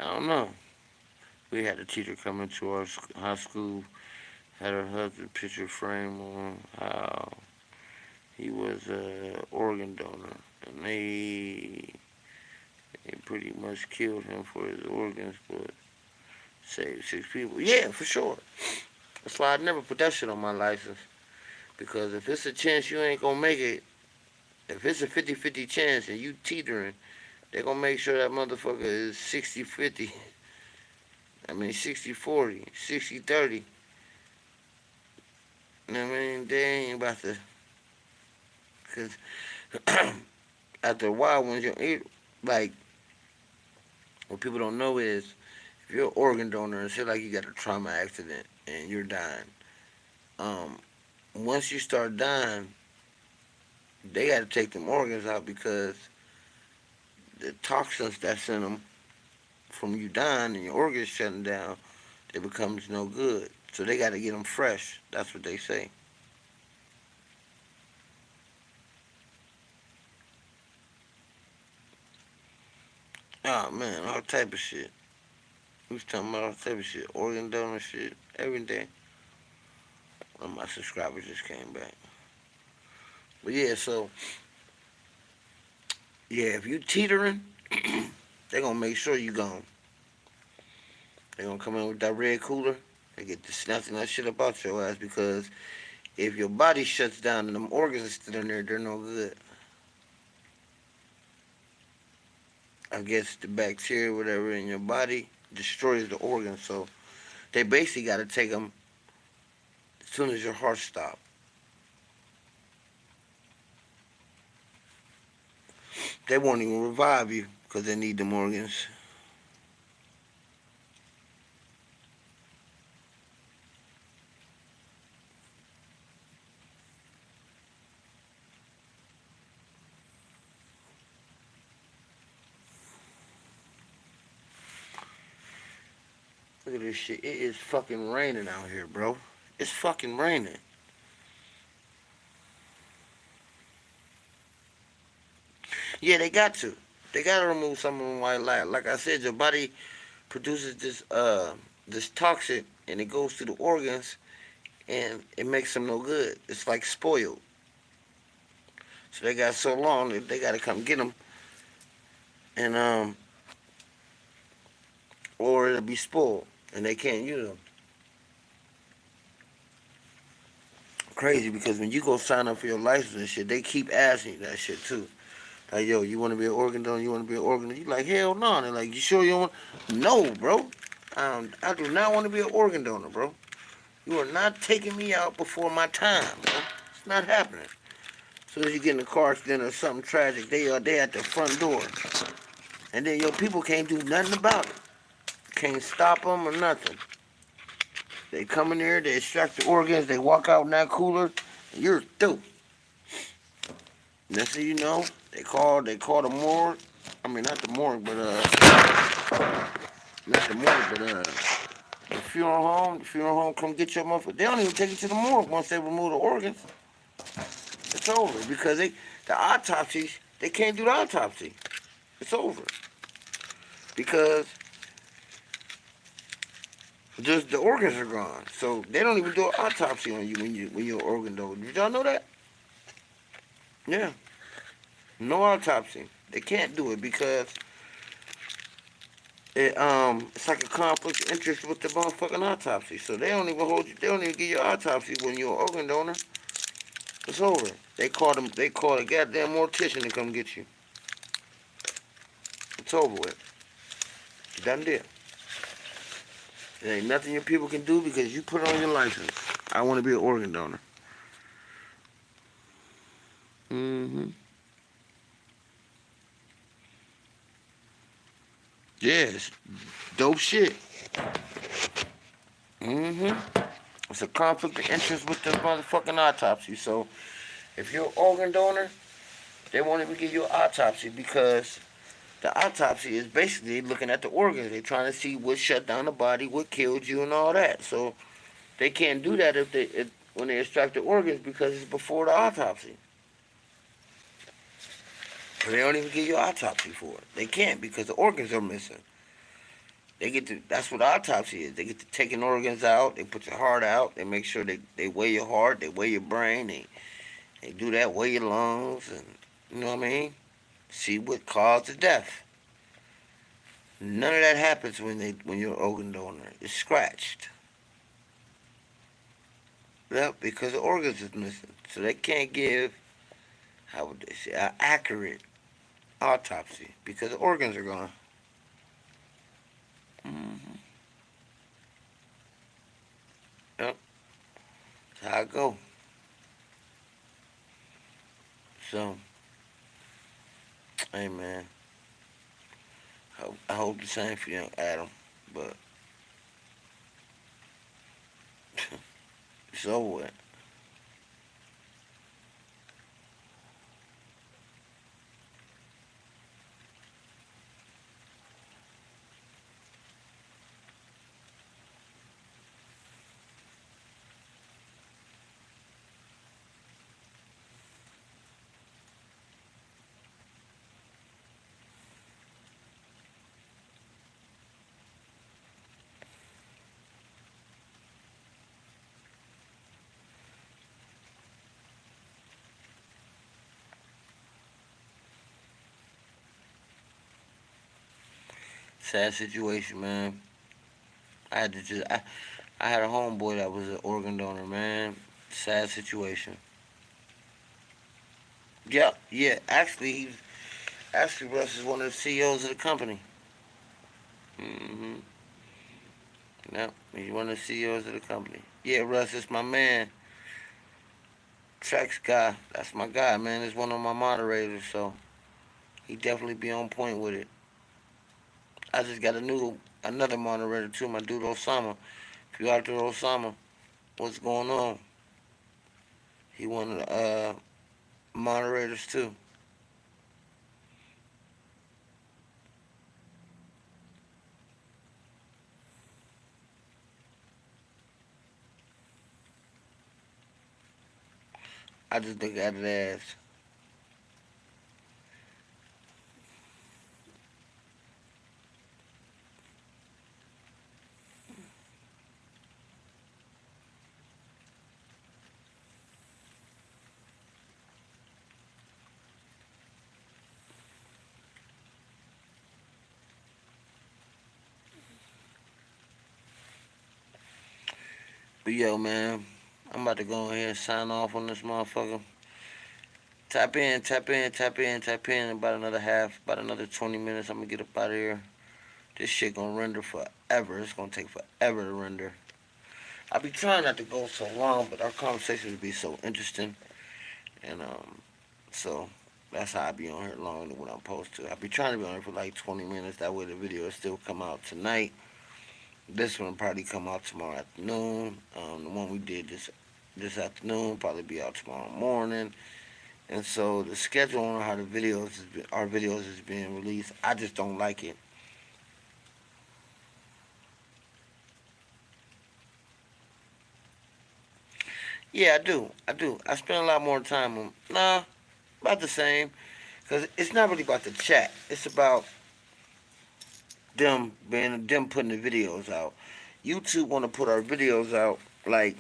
I don't know. We had a teacher come into our high school, had her husband picture frame on how he was a organ donor, and they pretty much killed him for his organs, but saved 6 people. Yeah, for sure. That's why I never put that shit on my license. Because if it's a chance you ain't gonna make it, if it's a 50-50 chance and you teetering, they gonna make sure that motherfucker is 60-50. I mean 60-40, 60-30. You know what I mean? They ain't about to, cause after a while when you like, what people don't know is if you're an organ donor and say like you got a trauma accident and you're dying, um, once you start dying, they got to take them organs out because the toxins that's in them from you dying and your organs shutting down, it becomes no good. So they got to get them fresh. That's what they say. Oh man, all type of shit. We was talking about all type of shit, organ donor shit, every day. One of my subscribers just came back. But yeah, so yeah, if you teetering, they gonna make sure you gone. They gonna come in with that red cooler and get the snatching that shit up out your ass because if your body shuts down and them organs are still in there, they're no good. I guess the bacteria, whatever, in your body destroys the organs. So they basically got to take them as soon as your heart stops. They won't even revive you because they need them organs. Look at this shit. It is fucking raining out here, bro. It's fucking raining. Yeah, they got to. They got to remove some of the white light. Like I said, your body produces this toxin and it goes to the organs and it makes them no good. It's like spoiled. So they got so long that they got to come get them and or it'll be spoiled and they can't use them. Crazy because when you go sign up for your license and shit, they keep asking you that shit too. Like, yo, you want to be an organ donor? You want to be an organ donor? You like, hell no. They're like, you sure you don't want? No, bro. I do not want to be an organ donor, bro. You are not taking me out before my time, bro. It's not happening. As soon as you get in a car accident or something tragic, they at the front door. And then your people can't do nothing about it. Can't stop them or nothing. They come in there, they extract the organs, they walk out in that cooler, and you're through. Next thing you know, they call the morgue. I mean not the morgue, but not the morgue, but the funeral home. The funeral home come get your motherfucker. They don't even take you to the morgue once they remove the organs. It's over because the autopsies they can't do the autopsy. It's over because just the organs are gone. So they don't even do an autopsy on you when you're an organ donor. Did y'all know that? Yeah, no autopsy. They can't do it because it's like a conflict of interest with the motherfucking autopsy. So they don't even hold you. They don't even give you an autopsy when you're an organ donor. It's over. They call them. They call a goddamn mortician to come get you. It's over with. Done deal. There ain't nothing your people can do because you put on your license. I want to be an organ donor. Mm-hmm. Yes. Dope shit. Mm-hmm. It's a conflict of interest with the motherfucking autopsy. So if you're an organ donor, they won't even give you an autopsy because the autopsy is basically looking at the organs. They're trying to see what shut down the body, what killed you, and all that. So they can't do that when they extract the organs because it's before the autopsy. They don't even give you an autopsy for it. They can't because the organs are missing. That's what autopsy is. They get to taking organs out. They put your heart out. They make sure they weigh your heart. They weigh your brain. They do that, weigh your lungs, and you know what I mean. See what caused the death. None of that happens when you're an organ donor. It's scratched. Yep, because the organs is missing, so they can't give, how would they say, an accurate autopsy because the organs are gone. Mm-hmm. Yep, that's how I go. So, hey man, I hope the same for you, Adam. But it's over with. Sad situation, man. I had to just I had a homeboy that was an organ donor, man. Sad situation. Yeah, yeah. Actually Russ is one of the CEOs of the company. Mm-hmm. Yep, he's one of the CEOs of the company. Yeah, Russ, it's my man. Trax guy. That's my guy, man. He's one of my moderators, so he definitely be on point with it. I just got another moderator too, my dude Osama. If you out there, Osama, what's going on? He one of the moderators too. I just look at it as, but yo, man, I'm about to go ahead and sign off on this motherfucker. Tap in, tap in, tap in, tap in. About another 20 minutes. I'm gonna get up out of here. This shit gonna render forever. It's gonna take forever to render. I be trying not to go so long, but our conversations be so interesting, and so that's how I be on here longer than what I'm supposed to. I be trying to be on here for like 20 minutes. That way the video will still come out tonight. This one will probably come out tomorrow afternoon. The one we did this afternoon probably be out tomorrow morning. And so the schedule on how our videos is being released, I just don't like it. Yeah, I do. I do. I spend a lot more time on. Nah, about the same. Cause it's not really about the chat. It's about them putting the videos out. YouTube want to put our videos out like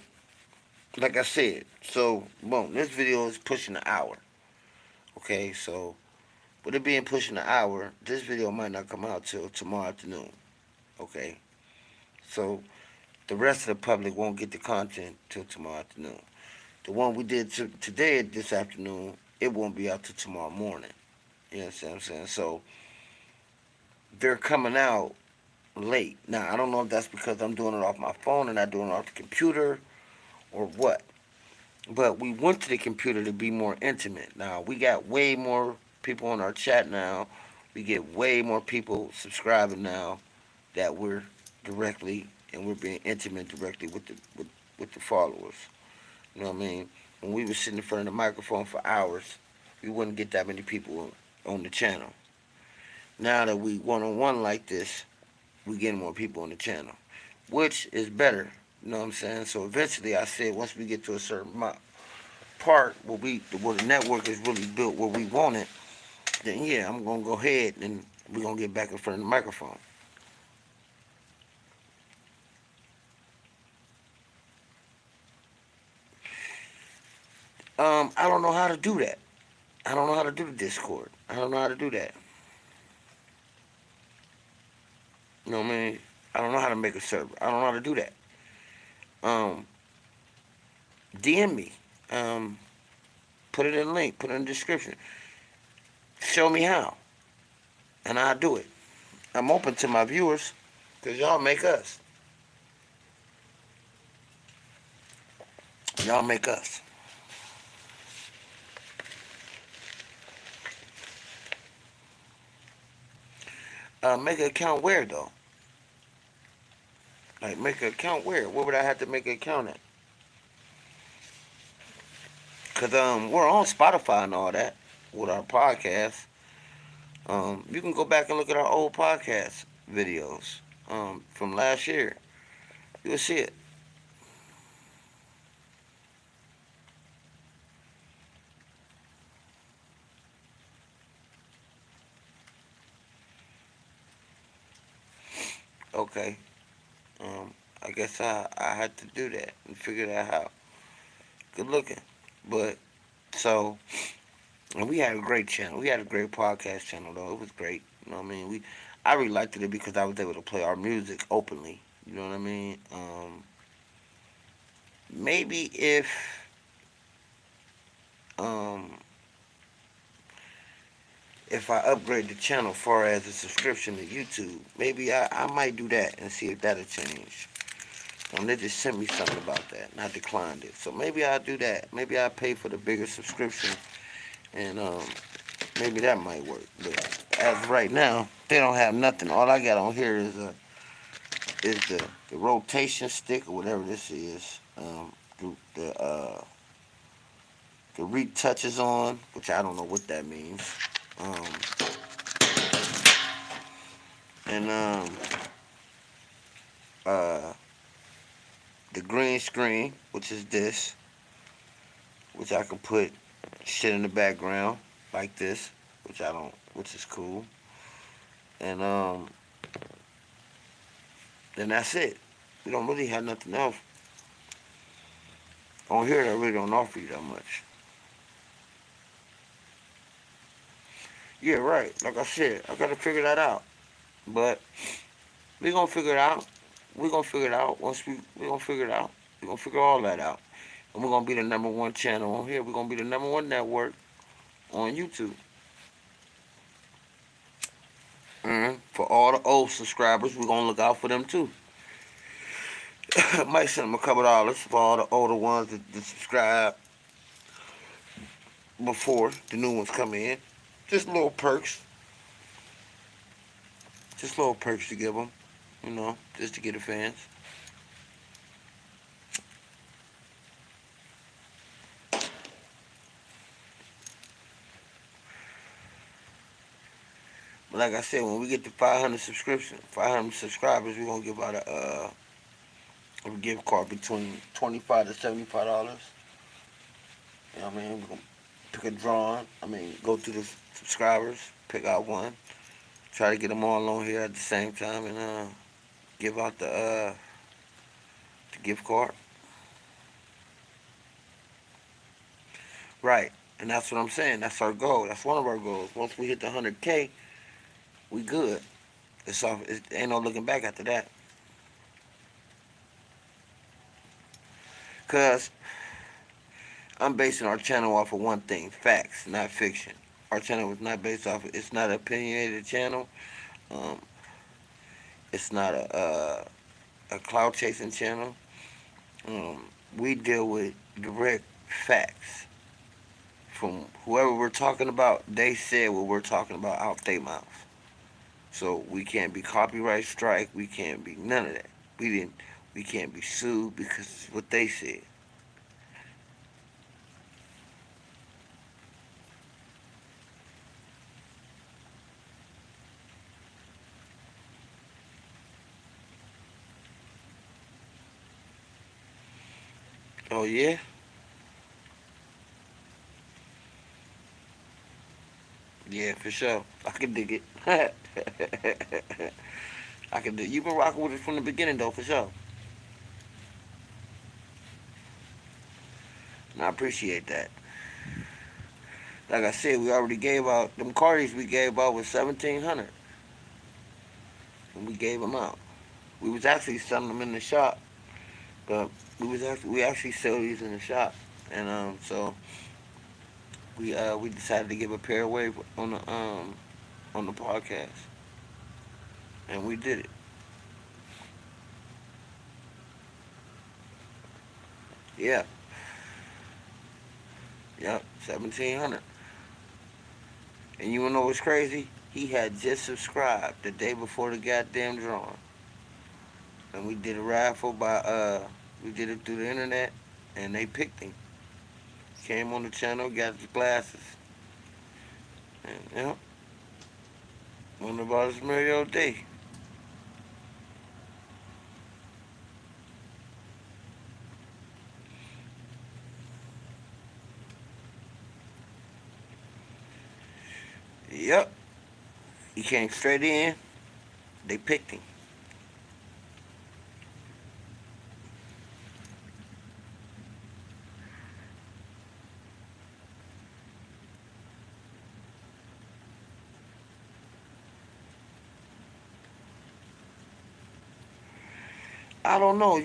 I said. So boom, this video is pushing an hour. Okay, so with it being pushing an hour, this video might not come out till tomorrow afternoon. Okay, so the rest of the public won't get the content till tomorrow afternoon. The one we did today, this afternoon, it won't be out till tomorrow morning. You know what I'm saying? So they're coming out late. Now, I don't know if that's because I'm doing it off my phone and not doing it off the computer or what. But we went to the computer to be more intimate. Now, we got way more people on our chat now. We get way more people subscribing now that we're directly and we're being intimate directly with the followers. You know what I mean? When we were sitting in front of the microphone for hours, we wouldn't get that many people on the channel. Now that we one on one like this, we get more people on the channel, which is better. You know what I'm saying? So eventually, I said once we get to a certain part where the network is really built where we want it, then yeah, I'm gonna go ahead and we're gonna get back in front of the microphone. I don't know how to do that. I don't know how to do the Discord. I don't know how to do that. You know what I mean? I don't know how to make a server. I don't know how to do that. Um, DM me. Um, put it in the link. Put it in the description. Show me how, and I'll do it. I'm open to my viewers, cause y'all make us. Y'all make us. Make an account where though? Like make an account where? Where would I have to make an account at? Cause we're on Spotify and all that with our podcast. You can go back and look at our old podcast videos from last year. You'll see it. Okay. I guess I had to do that and figure that out. Good looking, but so and we had a great channel. We had a great podcast channel though. It was great. You know what I mean? I really liked it because I was able to play our music openly. You know what I mean? Maybe um if I upgrade the channel far as a subscription to YouTube, maybe I might do that and see if that'll change. They just sent me something about that and I declined it. So maybe I'll do that. Maybe I'll pay for the bigger subscription and maybe that might work. But as of right now, they don't have nothing. All I got on here is the rotation stick or whatever this is. The retouches on, which I don't know what that means. Um, and uh, the green screen, which is this, which I can put shit in the background like this, which I don't, which is cool. And then that's it. We don't really have nothing else on here that really don't offer you that much. Yeah, right. Like I said, I gotta figure that out. But we gonna figure it out. We gonna figure it out. Once we gonna figure it out. We gonna figure all that out. And we're gonna be the number one channel on here. We're gonna be the number one network on YouTube. For all the old subscribers, we're gonna look out for them too. Might send them a couple dollars for all the older ones that subscribe before the new ones come in. Just little perks. Just little perks to give them. You know, just to get the fans. But like I said, when we get to 500 subscribers, we're gonna give out a gift card between $25 to $75. You know what I mean? We're gonna pick a drawing. I mean, go through the subscribers, pick out one, try to get them all on here at the same time, and give out the gift card. Right, and that's what I'm saying. That's our goal. That's one of our goals. Once we hit the 100K, we good. It's off. It ain't no looking back after that. Cause I'm basing our channel off of one thing: facts, not fiction. Our channel is not based off. It's not an opinionated channel. Um, it's not a cloud chasing channel. We deal with direct facts from whoever we're talking about. They said what we're talking about out their mouth. So we can't be copyright strike. We can't be none of that. We didn't. We can't be sued because it's what they said. Oh yeah. Yeah, for sure. I can dig it. I can dig. You've been rocking with it from the beginning, though, for sure. And I appreciate that. Like I said, we already gave out them cards. We gave out was 1,700, and we gave them out. We was actually selling them in the shop, but we actually sell these in the shop, and so we decided to give a pair away on the podcast, and we did it. Yeah, yep, 1,700. And you wanna know what's crazy? He had just subscribed the day before the goddamn drawing, and we did a raffle we did it through the internet, and they picked him. Came on the channel, got his glasses, and yep, one of our Mario Day. Yep, he came straight in. They picked him. I don't know.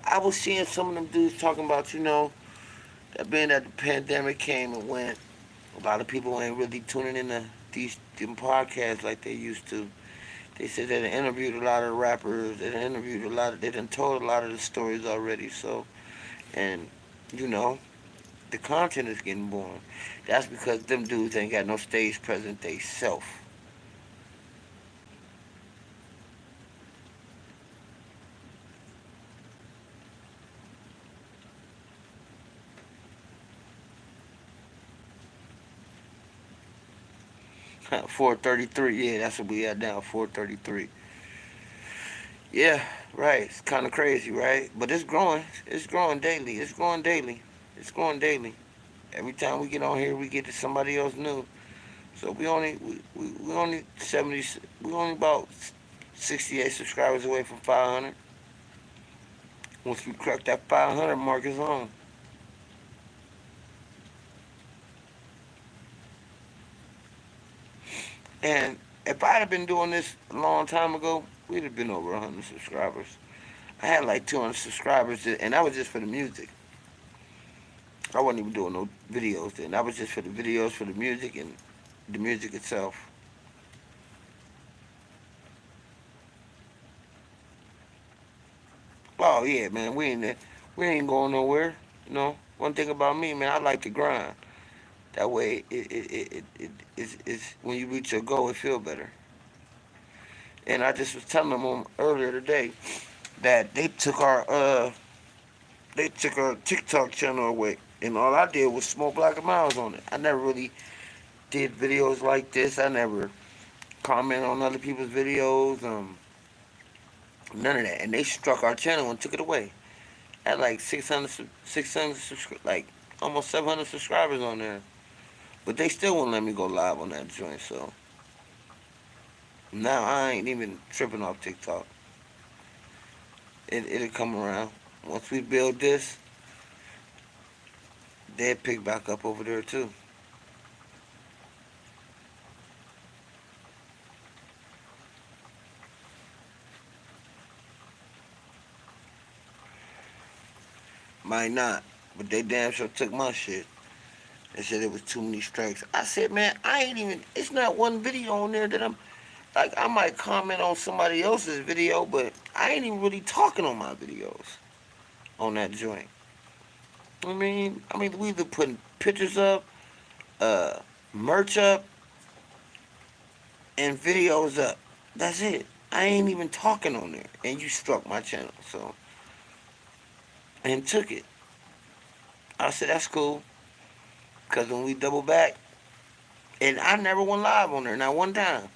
I was seeing some of them dudes talking about, that being that the pandemic came and went, a lot of people ain't really tuning into these them podcasts like they used to. They said they done interviewed a lot of rappers. They done interviewed a lot of. They done told a lot of the stories already. So, and you know, the content is getting boring. That's because them dudes ain't got no stage presence they self. 433. Yeah, that's what we at now. 433. Yeah, right. It's kind of crazy, right? But it's growing. It's growing daily. It's growing daily. It's growing daily. Every time we get on here, we get to somebody else new. So we only 70. We only about 68 subscribers away from 500. Once we crack that 500 mark, it's on. And if I'd have been doing this a long time ago, we'd have been over 100 subscribers. I had like 200 subscribers, and that was just for the music. I wasn't even doing no videos then. That was just for the videos, for the music, and the music itself. Oh yeah, man, we ain't going nowhere. One thing about me, man, I like to grind. That way, it's when you reach your goal, it feel better. And I just was telling them earlier today that they took our TikTok channel away, and all I did was smoke Black and Miles on it. I never really did videos like this. I never comment on other people's videos. None of that. And they struck our channel and took it away. Had like 600 like almost 700 subscribers on there. But they still won't let me go live on that joint. So now I ain't even tripping off TikTok. It'll come around. Once we build this, they'll pick back up over there too. Might not. But they damn sure took my shit. They said it was too many strikes. I said, man, I ain't even. It's not one video on there that I'm like. I might comment on somebody else's video, but I ain't even really talking on my videos on that joint. We either putting pictures up, uh, merch up, and videos up. That's it. I ain't even talking on there, and you struck my channel, so and took it. I said that's cool, cause when we double back, and I never went live on there, not one time.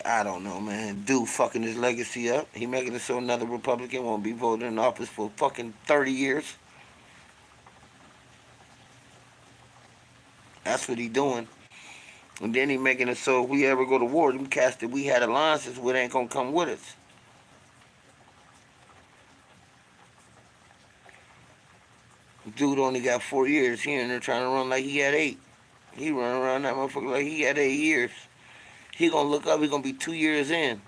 I don't know, man. Dude fucking his legacy up. He making it so another Republican won't be voting in office for fucking 30 years. That's what he doing. And then he making it so if we ever go to war, them cats that we had alliances with ain't gonna come with us. Dude only got 4 years. He in there trying to run like he had 8. He running around that motherfucker like he had 8 years. He gonna look up, he gonna be 2 years in.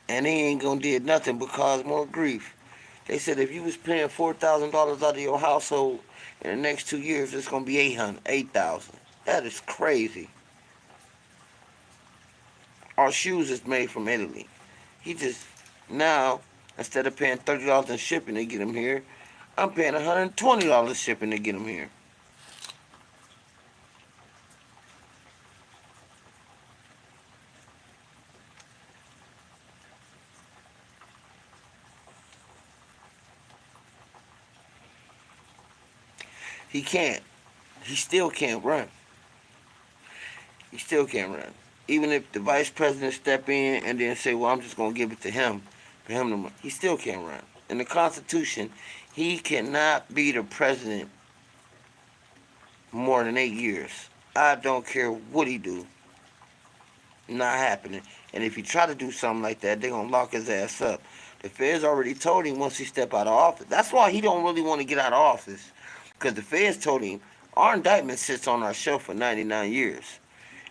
And he ain't gonna did nothing but cause more grief. They said if you was paying $4,000 out of your household in the next 2 years, it's gonna be 8,000. That is crazy. Our shoes is made from Italy. He just now instead of paying $30 in shipping to get them here, I'm paying $120 shipping to get them here. He can't. He still can't run. He still can't run. Even if the vice president step in and then say, "Well, I'm just gonna give it to him for him to run," he still can't run. In the Constitution, he cannot be the president more than 8 years. I don't care what he do. Not happening. And if he try to do something like that, they're gonna lock his ass up. The feds already told him once he step out of office. That's why he don't really want to get out of office. Because the feds told him our indictment sits on our shelf for 99 years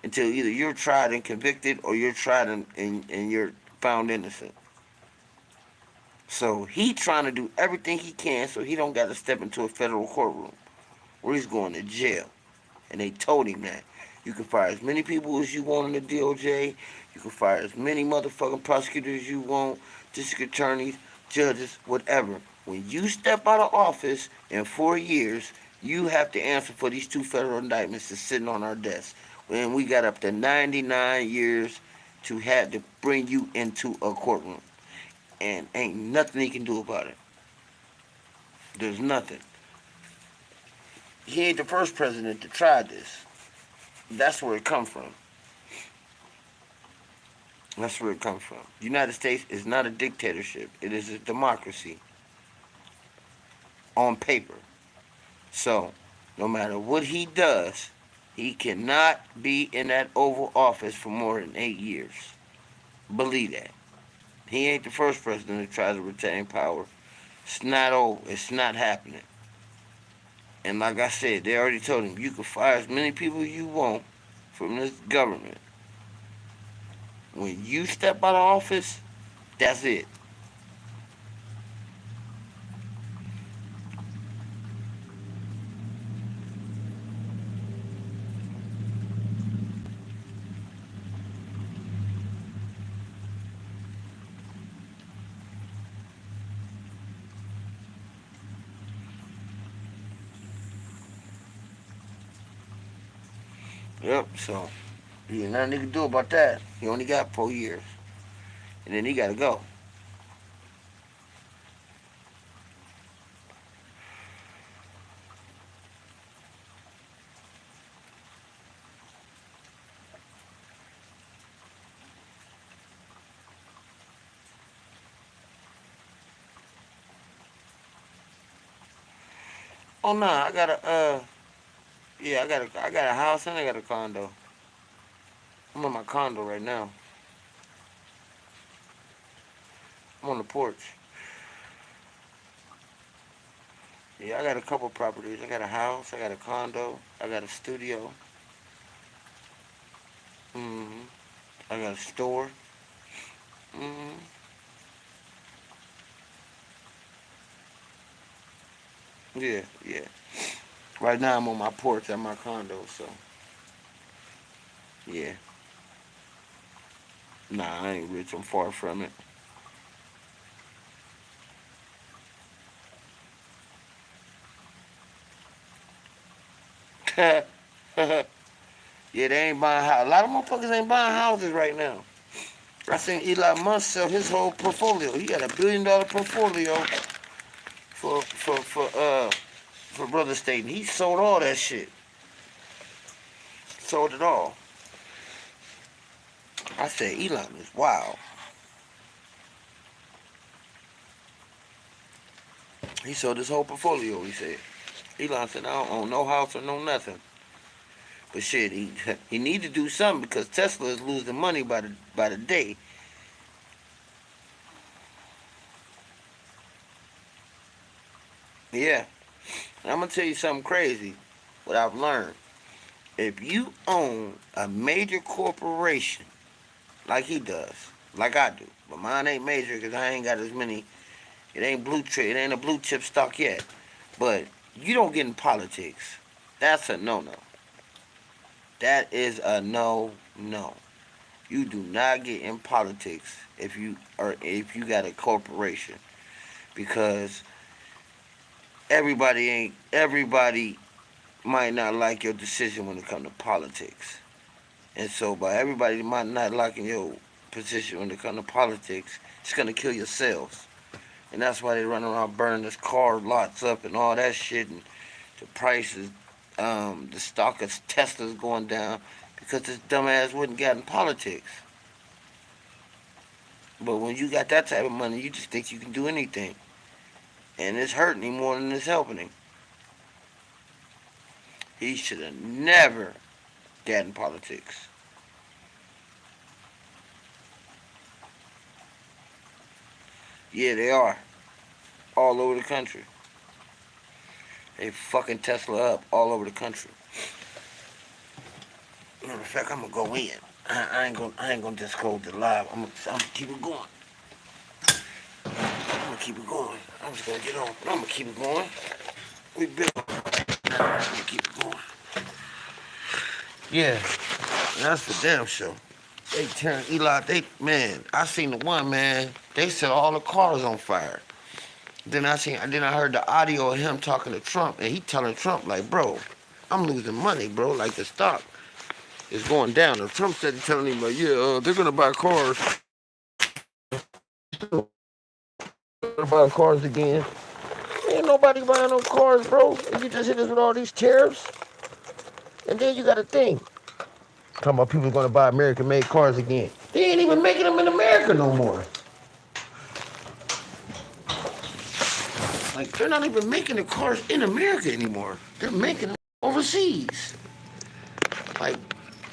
until either you're tried and convicted or you're tried and you're found innocent. So he trying to do everything he can so he don't got to step into a federal courtroom where he's going to jail. And they told him that. You can fire as many people as you want in the DOJ. You can fire as many motherfucking prosecutors as you want, district attorneys, judges, whatever. When you step out of office in 4 years, you have to answer for these 2 federal indictments that's sitting on our desk. And we got up to 99 years to have to bring you into a courtroom. And ain't nothing he can do about it. There's nothing. He ain't the first president to try this. That's where it come from. That's where it comes from. The United States is not a dictatorship. It is a democracy on paper. So, no matter what he does, he cannot be in that Oval Office for more than 8 years. Believe that. He ain't the first president to try to retain power. It's not over. It's not happening. And like I said, they already told him you can fire as many people as you want from this government. When you step out of office, that's it. Yep, so ain't nothing he can do about that. He only got 4 years. And then he gotta go. Oh no, I got a yeah, I got a house and I got a condo. I'm in my condo right now. I'm on the porch. Yeah, I got a couple properties. I got a house, I got a condo, I got a studio. hmm I got a store. hmm Yeah, yeah. Right now I'm on my porch at my condo, so yeah. Nah, I ain't rich. I'm far from it. Yeah, they ain't buying houses. A lot of motherfuckers ain't buying houses right now. I seen Elon Musk sell his whole portfolio. He got $1 billion portfolio for real estate. And he sold all that shit. Sold it all. I said Elon is wild. He sold his whole portfolio. He said. Elon said I don't own no house or no nothing. But shit, he need to do something because Tesla is losing money by the day. Yeah. And I'm gonna tell you something crazy. What I've learned. If you own a major corporation like he does, like I do, but mine ain't major because I ain't got as many. It ain't blue chip. It ain't a blue chip stock yet. But you don't get in politics. That's a no no. That is a no no. You do not get in politics if you got a corporation because everybody might not like your decision when it comes to politics. And so by everybody might not liking your position when it comes to politics, it's gonna kill your sales. And that's why they run around burning this car lots up and all that shit and the prices, the stock of Tesla's going down because this dumbass wouldn't get in politics. But when you got that type of money, you just think you can do anything. And it's hurting him more than it's helping him. He should have never got in politics. Yeah, they are. All over the country. They fucking Tesla up all over the country. Matter of fact, I'm gonna go in. I ain't gonna disclose the live. I'm gonna keep it going. I'm gonna keep it going. I'm just gonna get on. I'm gonna keep it going. We built. I'm gonna keep it going. Yeah, that's for damn sure. They turn Eli. Man. I seen the one man. They set all the cars on fire. Then I heard the audio of him talking to Trump, and he telling Trump like, bro, I'm losing money, bro. Like the stock is going down. And Trump said telling him like, yeah, they're gonna buy cars. They're gonna buy cars again. Ain't nobody buying no cars, bro. And you just hit us with all these tariffs, and then you got a thing talking about people gonna buy American-made cars again. They ain't even making them in America no more. Like they're not even making the cars in America anymore. They're making them overseas. Like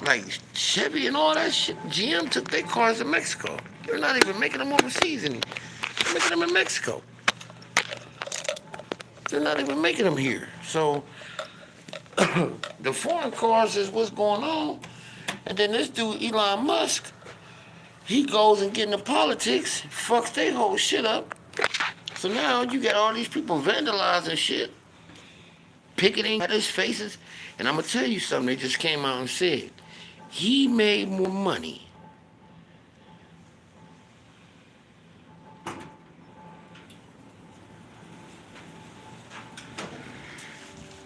like Chevy and all that shit. GM took their cars to Mexico. They're not even making them overseas anymore. They're making them in Mexico. They're not even making them here. So the foreign cars is what's going on. And then this dude Elon Musk, he goes and get into politics, fucks their whole shit up. So now you got all these people vandalizing shit, picketing at his faces. And I'm gonna tell you something. They just came out and said he made more money.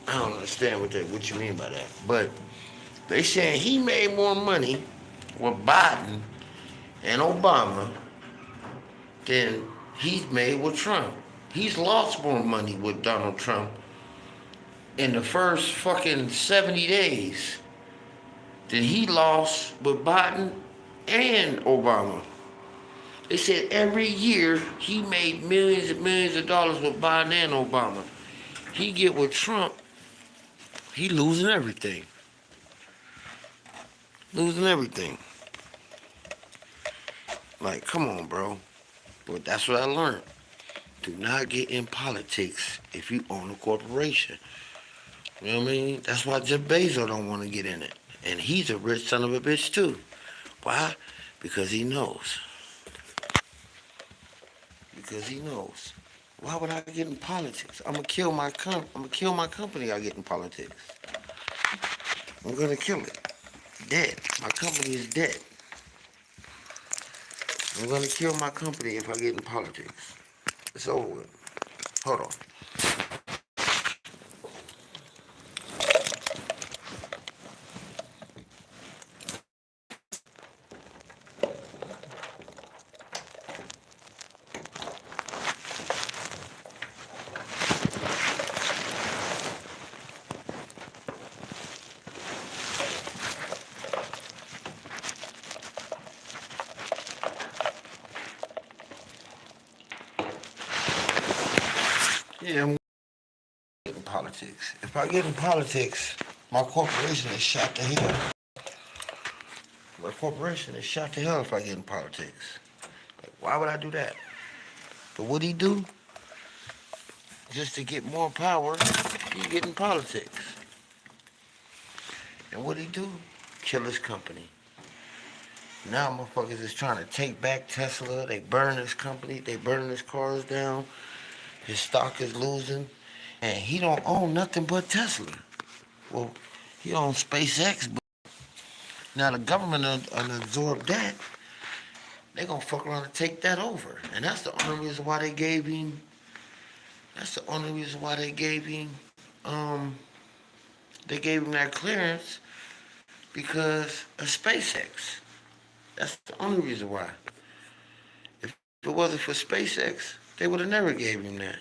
I don't understand what you mean by that, but they saying he made more money with Biden and Obama than he's made with Trump. He's lost more money with Donald Trump in the first fucking 70 days than he lost with Biden and Obama. They said every year he made millions and millions of dollars with Biden and Obama. He get with Trump, he losing everything. Losing everything. Like, come on, bro. But that's what I learned. Do not get in politics if you own a corporation. You know what I mean? That's why Jeff Bezos don't want to get in it. And he's a rich son of a bitch too. Why? Because he knows. Because he knows. Why would I get in politics? I'm gonna kill my company. I get in politics. I'm gonna kill it. Dead. My company is dead. I'm gonna kill my company if I get in politics. It's over with. Hold on. Yeah, I'm getting in politics. If I get in politics, my corporation is shot to hell. My corporation is shot to hell if I get in politics. Like, why would I do that? But what he do? just to get more power, he get in politics. And what he do? Kill his company. Now motherfuckers is trying to take back Tesla. They burn his company. They burning his cars down. His stock is losing. And he don't own nothing but Tesla. Well, he owns SpaceX. But now the government will absorb that. They gonna fuck around and take that over. And that's the only reason why they gave him. That's the only reason why they gave him. They gave him that clearance because of SpaceX. That's the only reason why. If it wasn't for SpaceX, they would have never gave him that.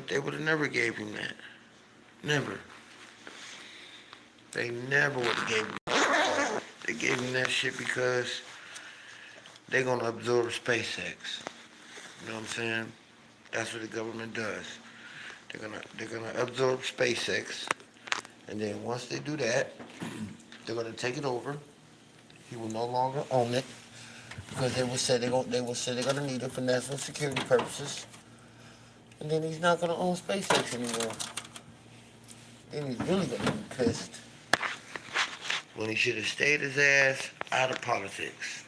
They would have never gave him that. Never. They never would have gave him. They gave him that shit because they gonna absorb SpaceX. You know what I'm saying? That's what the government does. They're gonna absorb SpaceX, and then once they do that, they're gonna take it over. He will no longer own it because they will say they're gonna need it for national security purposes, and then he's not gonna own SpaceX anymore. Then he's really gonna be pissed when he should have stayed his ass out of politics.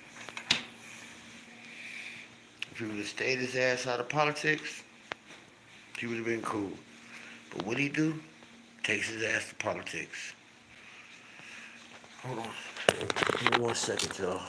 If he would have stayed his ass out of politics, he would have been cool. But what he do? Takes his ass to politics. Hold on. Give me 1 second, y'all.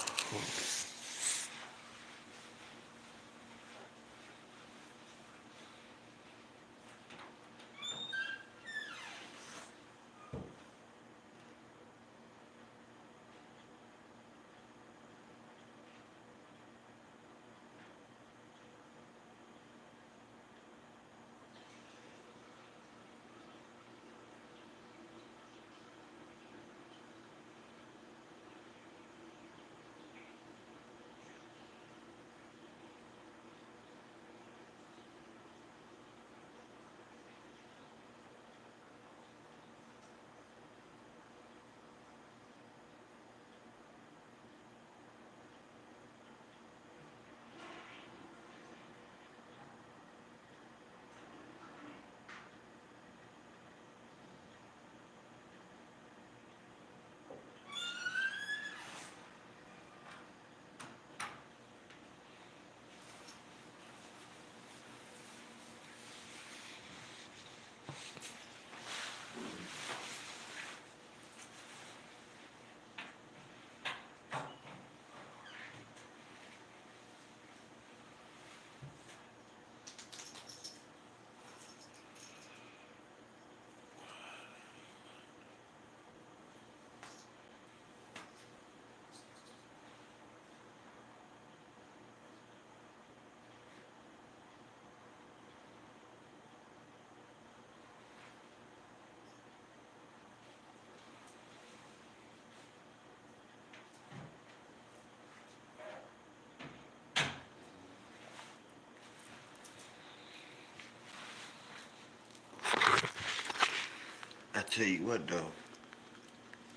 I tell you what though,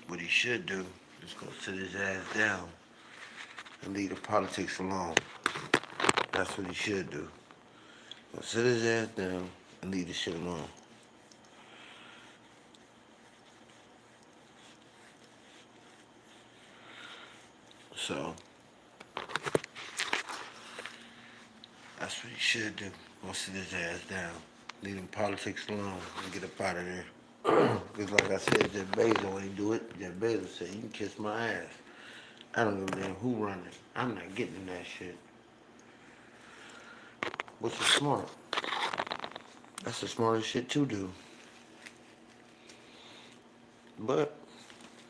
what he should do is go sit his ass down and leave the politics alone. That's what he should do. Go sit his ass down and leave the shit alone. So that's what he should do. Go sit his ass down. Leave them politics alone and get up out of there. Because like I said, Jeff Bezos ain't do it. Jeff Bezos said, you can kiss my ass. I don't give a damn who running. I'm not getting in that shit. Which is smart. That's the smartest shit to do. But,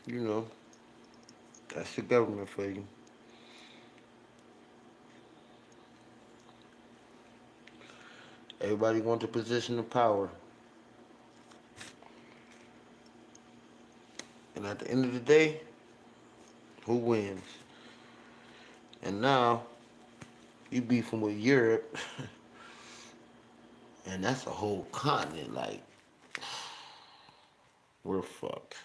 you know, that's the government for you. Everybody wants a position of power. And at the end of the day, who wins? And now, you beefing with Europe And that's a whole continent. Like, we're fucked.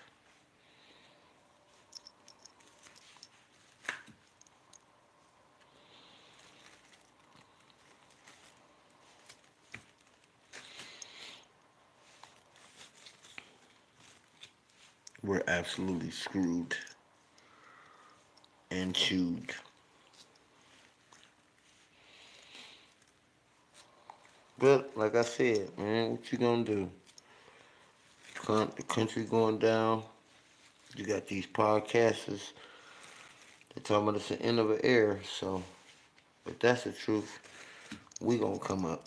We're absolutely screwed and chewed. But like I said, man, what you gonna do? The country going down. You got these podcasters. They're talking about it's the end of an era. So if that's the truth, we gonna come up.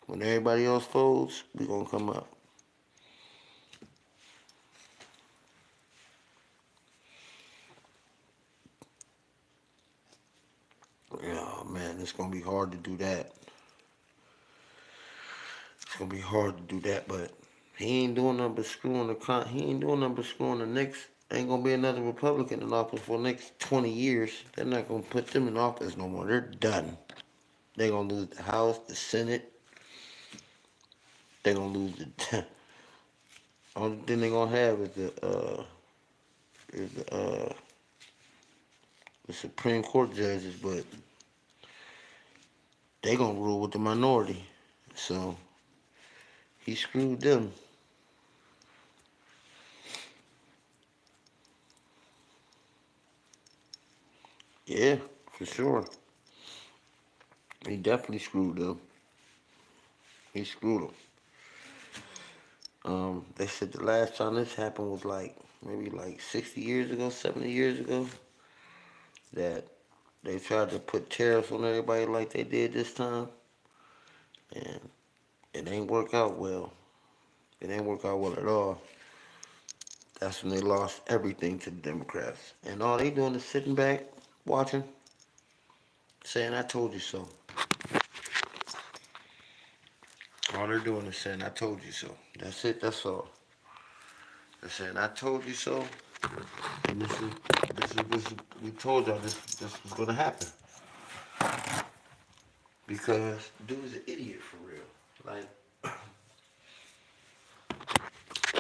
When everybody else folds, we gonna come up. Yeah, man, it's gonna be hard to do that. It's gonna be hard to do that, but he ain't doing nothing but screwing he ain't doing nothing but screwing the next. Ain't gonna be another Republican in office for the next 20 years. They're not gonna put them in office no more. They're done. They're gonna lose the House, the Senate. They're gonna lose the. Only thing they're gonna have is the Supreme Court judges, but they gonna rule with the minority. So he screwed them. Yeah, for sure. He definitely screwed them. He screwed them. They said the last time this happened was like maybe like 60 years ago, 70 years ago. That they tried to put tariffs on everybody like they did this time, and it ain't work out well. It ain't work out well at all. That's when they lost everything to the Democrats, and all they doing is sitting back, watching, saying "I told you so." All they're doing is saying "I told you so." That's it. That's all. They're saying "I told you so." And this is we told y'all this was gonna happen because dude's an idiot for real. Like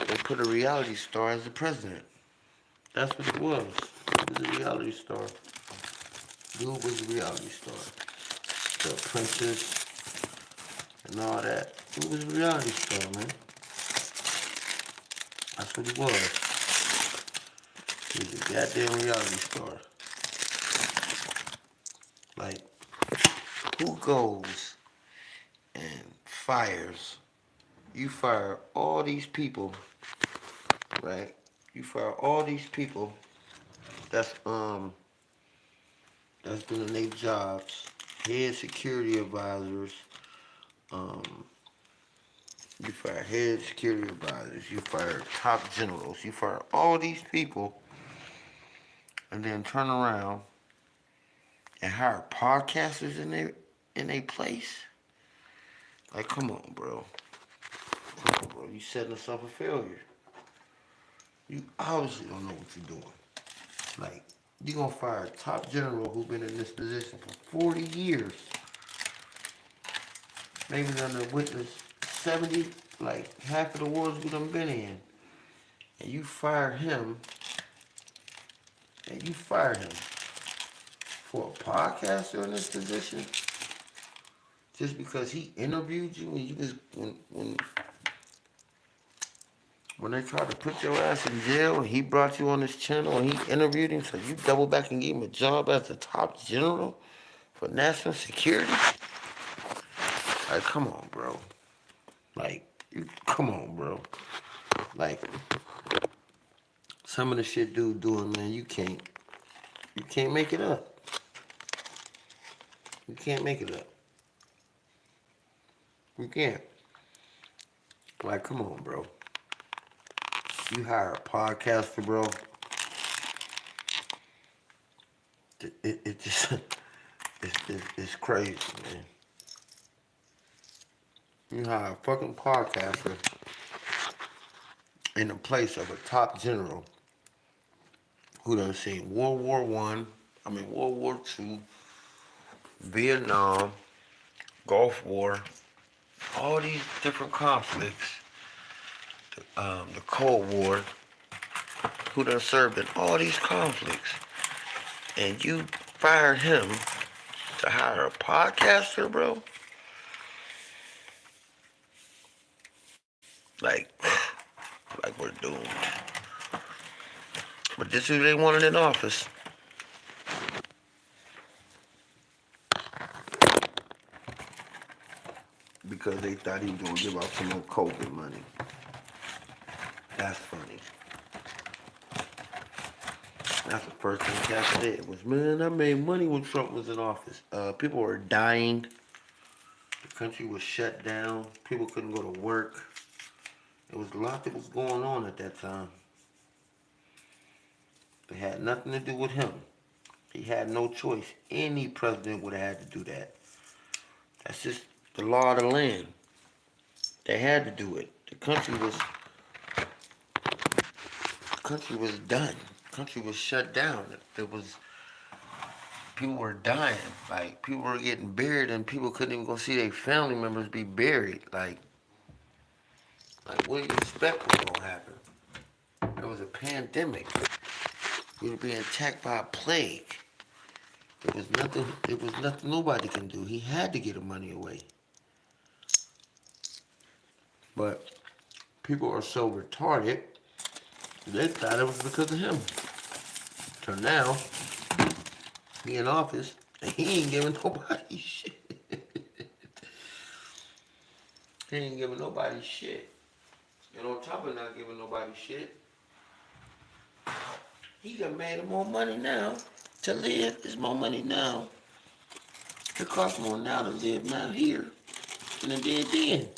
they put a reality star as the president. That's what it was. It was a reality star. Dude was a reality star. The princess and all that. Dude was a reality star, man. That's what he was. He was a goddamn reality star. Like, who goes and fires? You fire all these people, right? You fire all these people that's that's doing their jobs, head security advisors, um, you fire head security advisors, you fire top generals, you fire all these people, and then turn around and hire podcasters in their place. Like, come on, bro. Come on, bro. You setting us up for failure. You obviously don't know what you're doing. Like, you gonna fire a top general who been in this position for 40 years. Maybe gonna witness 70, like half of the wars we done been in. And you fire him, and you fire him for a podcaster in this position just because he interviewed you when you was when they tried to put your ass in jail and he brought you on his channel and he interviewed him, so you double back and gave him a job as the top general for national security? Like, come on, bro. Like, come on, bro. Like, some of the shit dude doing, man, you can't make it up. You can't make it up. You can't. Like, come on, bro. You hire a podcaster, bro. It just, it's crazy, man. You hire a fucking podcaster in the place of a top general who done seen World War One, World War Two, Vietnam, Gulf War, all these different conflicts, the Cold War, who done served in all these conflicts, and you fired him to hire a podcaster, bro? Like, like we're doomed. But this is who they wanted in office. Because they thought he was gonna give out some more COVID money. That's funny. That's the first thing Cass did was, man, I made money when Trump was in office. People were dying. The country was shut down. People couldn't go to work. There was a lot that was going on at that time. It had nothing to do with him. He had no choice. Any president would have had to do that. That's just the law of the land. They had to do it. The country was done. The country was shut down. People were dying. Like, people were getting buried and people couldn't even go see their family members be buried. Like what do you expect was gonna happen? There was a pandemic. We were being attacked by a plague. It was nothing nobody can do. He had to get the money away. But people are so retarded, they thought it was because of him. So now, he in office, and he ain't giving nobody shit. He ain't giving nobody shit. And on top of not giving nobody shit, he got made more money now to live. It's more money now. It costs more now to live now here than it did then.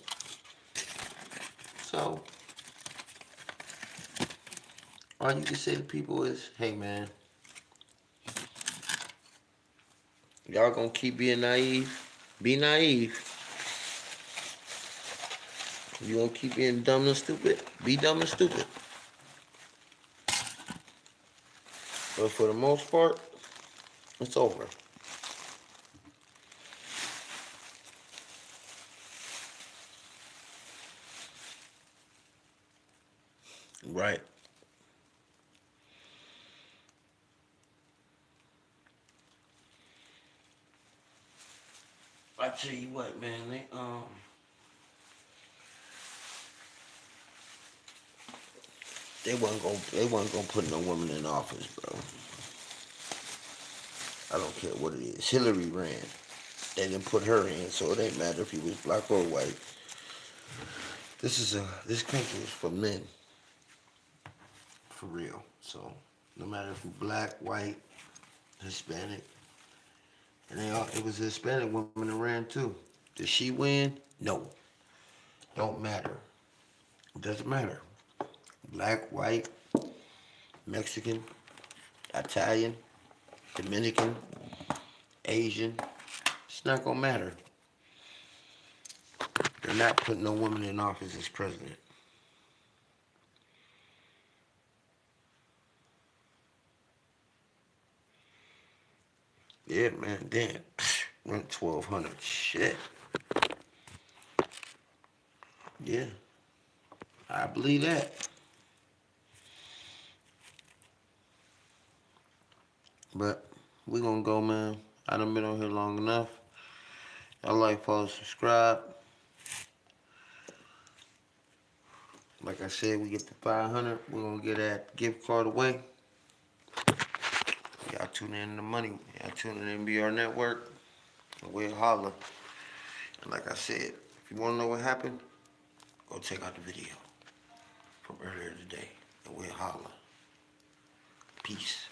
So, all you can say to people is, hey man, y'all gonna keep being naive? Be naive. You gonna keep being dumb and stupid? Be dumb and stupid. But for the most part, it's over. Right. I tell you what, man, they wasn't gonna put no woman in office, bro. I don't care what it is. Hillary ran. They didn't put her in, so it ain't matter if he was black or white. This country is for men. For real. So no matter if you're black, white, Hispanic, and it was a Hispanic woman that ran too. Did she win? No. Don't matter. It doesn't matter. Black, white, Mexican, Italian, Dominican, Asian. It's not gonna matter. They're not putting no woman in office as president. Yeah, man, damn. Went 1,200. Shit. Yeah, I believe that. But we gonna go, man. I done been on here long enough. Y'all like, follow, subscribe. Like I said, we get to 500. We're gonna get that gift card away. Y'all tune in to money. Y'all tune in to BR Network. And we'll holler. And like I said, if you wanna know what happened, go check out the video from earlier today. And we'll holler. Peace.